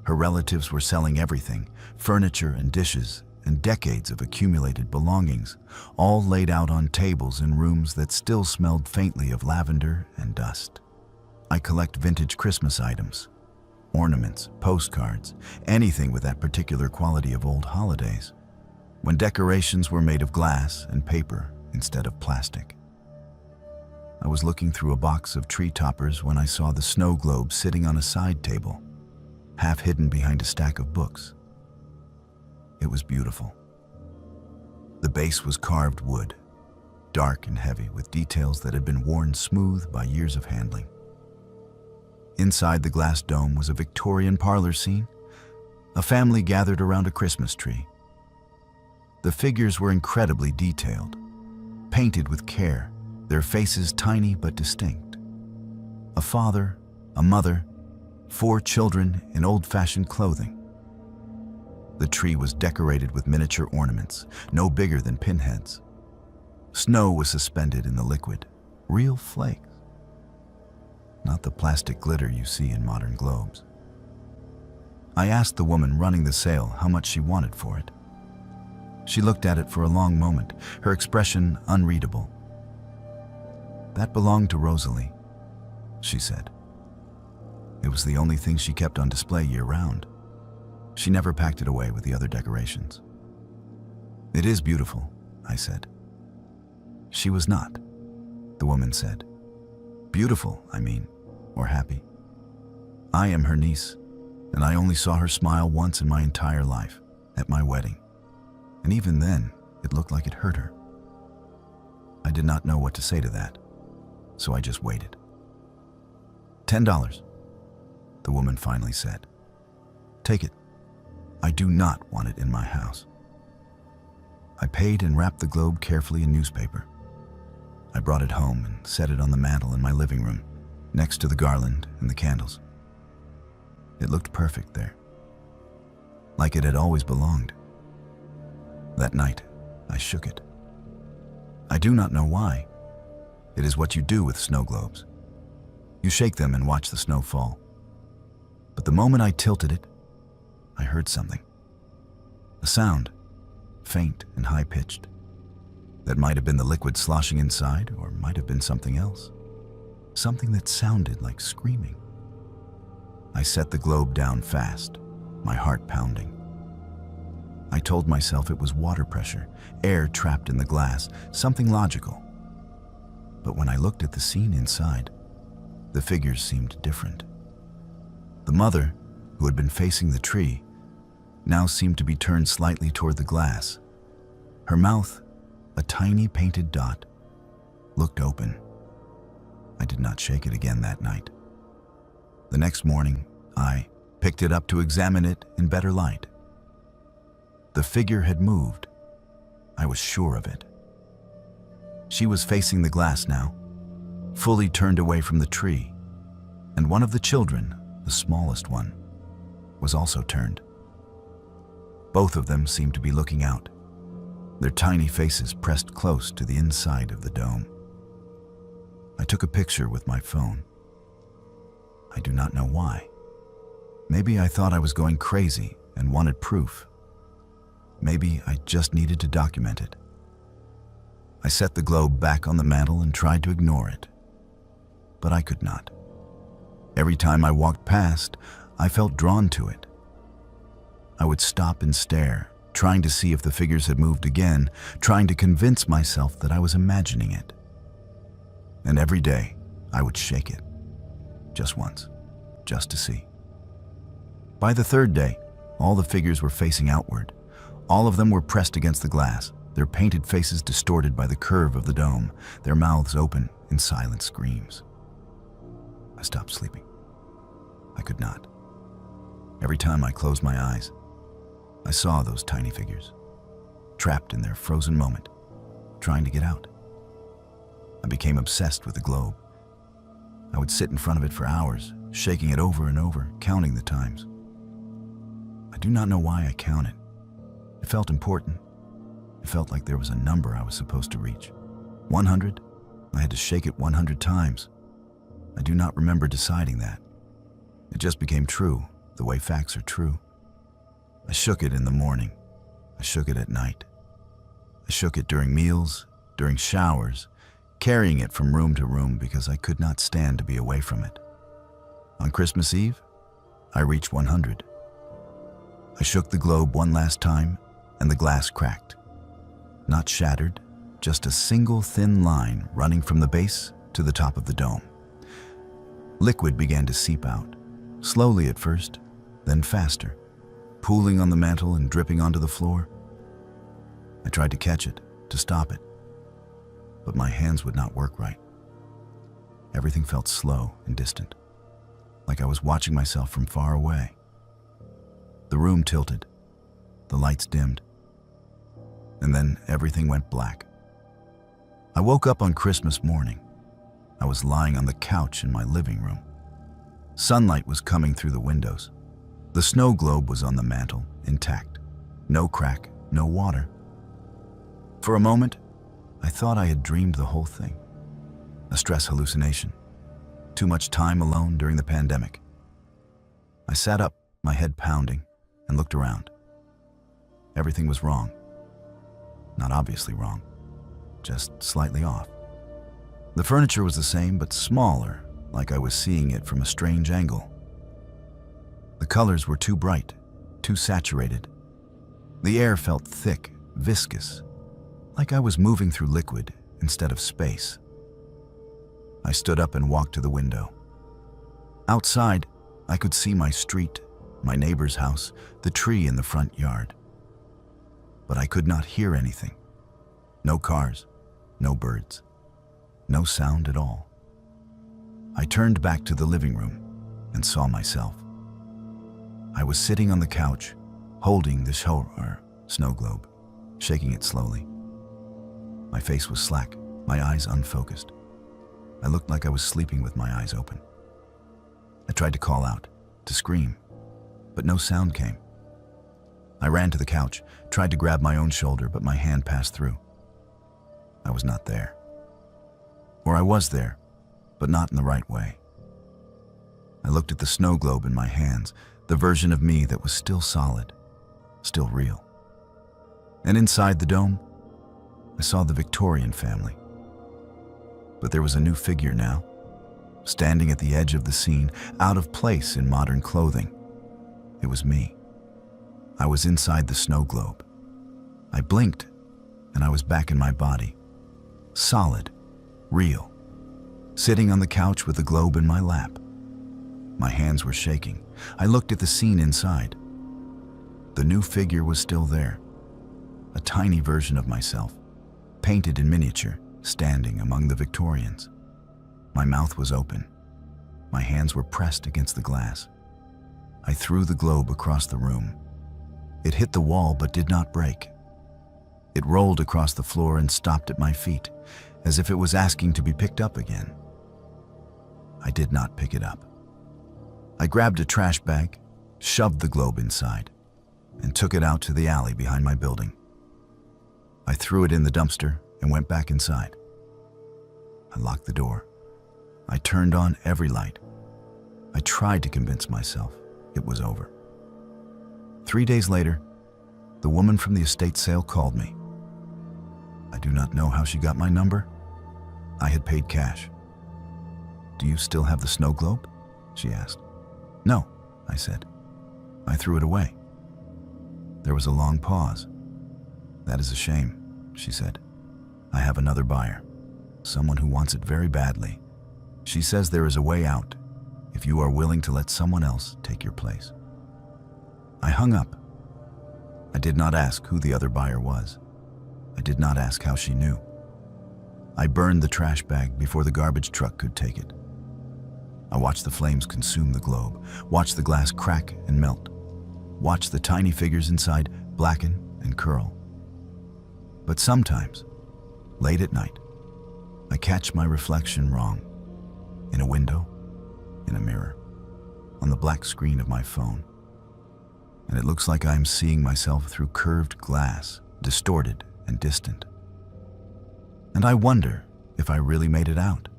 Her relatives were selling everything, furniture and dishes, and decades of accumulated belongings, all laid out on tables in rooms that still smelled faintly of lavender and dust. I collect vintage Christmas items, ornaments, postcards, anything with that particular quality of old holidays, when decorations were made of glass and paper instead of plastic. I was looking through a box of tree toppers when I saw the snow globe sitting on a side table, half hidden behind a stack of books. It was beautiful. The base was carved wood, dark and heavy with details that had been worn smooth by years of handling. Inside the glass dome was a Victorian parlor scene, a family gathered around a Christmas tree. The figures were incredibly detailed, painted with care, their faces tiny but distinct. A father, a mother, 4 children in old-fashioned clothing. The tree was decorated with miniature ornaments, no bigger than pinheads. Snow was suspended in the liquid, real flakes, not the plastic glitter you see in modern globes. I asked the woman running the sale how much she wanted for it. She looked at it for a long moment, her expression unreadable. "That belonged to Rosalie," she said. It was the only thing she kept on display year-round. She never packed it away with the other decorations. "It is beautiful," I said. "She was not," the woman said. "Beautiful, I mean, or happy. I am her niece, and I only saw her smile once in my entire life, at my wedding. And even then, it looked like it hurt her. I did not know what to say to that, so I just waited. $10, the woman finally said. Take it. I do not want it in my house. I paid and wrapped the globe carefully in newspaper. I brought it home and set it on the mantel in my living room, next to the garland and the candles. It looked perfect there, like it had always belonged. That night, I shook it. I do not know why. It is what you do with snow globes. You shake them and watch the snow fall. But the moment I tilted it, I heard something. A sound, faint and high-pitched. That might have been the liquid sloshing inside, or might have been something else. Something that sounded like screaming. I set the globe down fast, my heart pounding. I told myself it was water pressure, air trapped in the glass, something logical. But when I looked at the scene inside, the figures seemed different. The mother, who had been facing the tree, now seemed to be turned slightly toward the glass. Her mouth, a tiny painted dot, looked open. I did not shake it again that night. The next morning, I picked it up to examine it in better light. The figure had moved. I was sure of it. She was facing the glass now, fully turned away from the tree, and one of the children, the smallest one, was also turned. Both of them seemed to be looking out, their tiny faces pressed close to the inside of the dome. I took a picture with my phone. I do not know why. Maybe I thought I was going crazy and wanted proof. Maybe I just needed to document it. I set the globe back on the mantel and tried to ignore it, but I could not. Every time I walked past, I felt drawn to it. I would stop and stare, trying to see if the figures had moved again, trying to convince myself that I was imagining it. And every day, I would shake it. Just once, just to see. By the third day, all the figures were facing outward. All of them were pressed against the glass, their painted faces distorted by the curve of the dome, their mouths open in silent screams. I stopped sleeping. I could not. Every time I closed my eyes, I saw those tiny figures, trapped in their frozen moment, trying to get out. I became obsessed with the globe. I would sit in front of it for hours, shaking it over and over, counting the times. I do not know why I counted. It felt important. It felt like there was a number I was supposed to reach. 100? I had to shake it 100 times. I do not remember deciding that. It just became true, the way facts are true. I shook it in the morning. I shook it at night. I shook it during meals, during showers, carrying it from room to room because I could not stand to be away from it. On Christmas Eve, I reached 100. I shook the globe one last time, and the glass cracked. Not shattered, just a single thin line running from the base to the top of the dome. Liquid began to seep out, slowly at first, then faster, pooling on the mantel and dripping onto the floor. I tried to catch it, to stop it, but my hands would not work right. Everything felt slow and distant, like I was watching myself from far away. The room tilted, the lights dimmed, and then everything went black. I woke up on Christmas morning. I was lying on the couch in my living room. Sunlight was coming through the windows. The snow globe was on the mantel, intact. No crack, no water. For a moment, I thought I had dreamed the whole thing. A stress hallucination. Too much time alone during the pandemic. I sat up, my head pounding, and looked around. Everything was wrong. Not obviously wrong, just slightly off. The furniture was the same, but smaller, like I was seeing it from a strange angle. The colors were too bright, too saturated. The air felt thick, viscous, like I was moving through liquid instead of space. I stood up and walked to the window. Outside, I could see my street, my neighbor's house, the tree in the front yard. But I could not hear anything. No cars, no birds, no sound at all. I turned back to the living room and saw myself. I was sitting on the couch, holding the snow globe, shaking it slowly. My face was slack, my eyes unfocused. I looked like I was sleeping with my eyes open. I tried to call out, to scream, but no sound came. I ran to the couch, tried to grab my own shoulder, but my hand passed through. I was not there. Or I was there, but not in the right way. I looked at the snow globe in my hands, the version of me that was still solid, still real. And inside the dome, I saw the Victorian family. But there was a new figure now, standing at the edge of the scene, out of place in modern clothing. It was me. I was inside the snow globe. I blinked, and I was back in my body, solid, real, sitting on the couch with the globe in my lap. My hands were shaking. I looked at the scene inside. The new figure was still there, a tiny version of myself, painted in miniature, standing among the Victorians. My mouth was open. My hands were pressed against the glass. I threw the globe across the room. It hit the wall but did not break. It rolled across the floor and stopped at my feet, as if it was asking to be picked up again. I did not pick it up. I grabbed a trash bag, shoved the globe inside, and took it out to the alley behind my building. I threw it in the dumpster and went back inside. I locked the door. I turned on every light. I tried to convince myself it was over. 3 days later, the woman from the estate sale called me. I do not know how she got my number. I had paid cash. "Do you still have the snow globe?" she asked. "No," I said. "I threw it away." There was a long pause. "That is a shame," she said. "I have another buyer, someone who wants it very badly. She says there is a way out if you are willing to let someone else take your place." I hung up. I did not ask who the other buyer was. I did not ask how she knew. I burned the trash bag before the garbage truck could take it. I watched the flames consume the globe, watched the glass crack and melt, watched the tiny figures inside blacken and curl. But sometimes, late at night, I catch my reflection wrong, in a window, in a mirror, on the black screen of my phone. And it looks like I am seeing myself through curved glass, distorted and distant. And I wonder if I really made it out.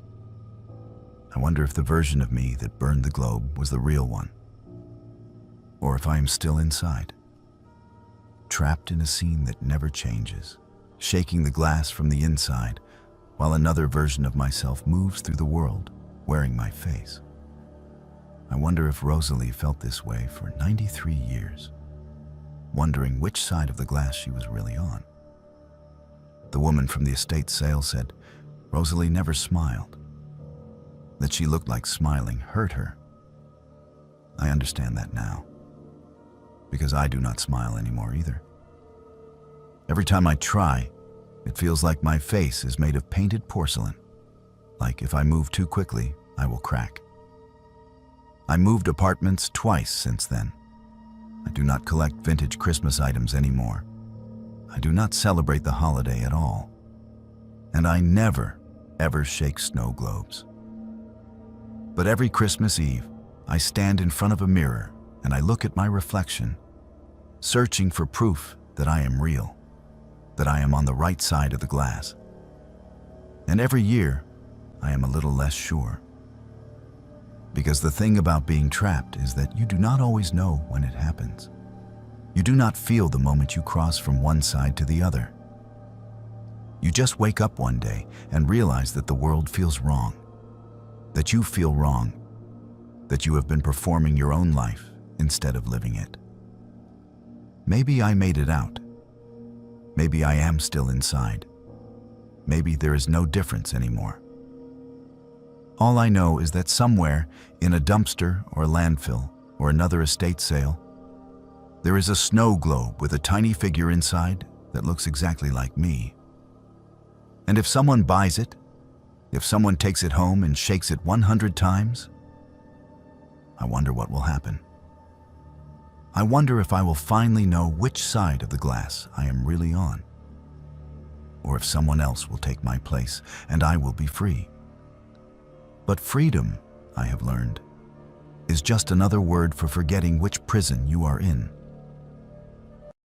I wonder if the version of me that burned the globe was the real one, or if I am still inside, trapped in a scene that never changes, shaking the glass from the inside, while another version of myself moves through the world, wearing my face. I wonder if Rosalie felt this way for 93 years, wondering which side of the glass she was really on. The woman from the estate sale said Rosalie never smiled, that she looked like smiling hurt her. I understand that now, because I do not smile anymore either. Every time I try, it feels like my face is made of painted porcelain, like if I move too quickly, I will crack. I moved apartments twice since then. I do not collect vintage Christmas items anymore. I do not celebrate the holiday at all. And I never, ever shake snow globes. But every Christmas Eve, I stand in front of a mirror and I look at my reflection, searching for proof that I am real, that I am on the right side of the glass. And every year, I am a little less sure. Because the thing about being trapped is that you do not always know when it happens. You do not feel the moment you cross from one side to the other. You just wake up one day and realize that the world feels wrong, that you feel wrong, that you have been performing your own life instead of living it. Maybe I made it out. Maybe I am still inside. Maybe there is no difference anymore. All I know is that somewhere in a dumpster or landfill, or another estate sale. There is a snow globe with a tiny figure inside that looks exactly like me. And if someone buys it, if someone takes it home and shakes it 100 times, I wonder what will happen. I wonder if I will finally know which side of the glass I am really on, or if someone else will take my place and I will be free. But freedom, I have learned, is just another word for forgetting which prison you are in.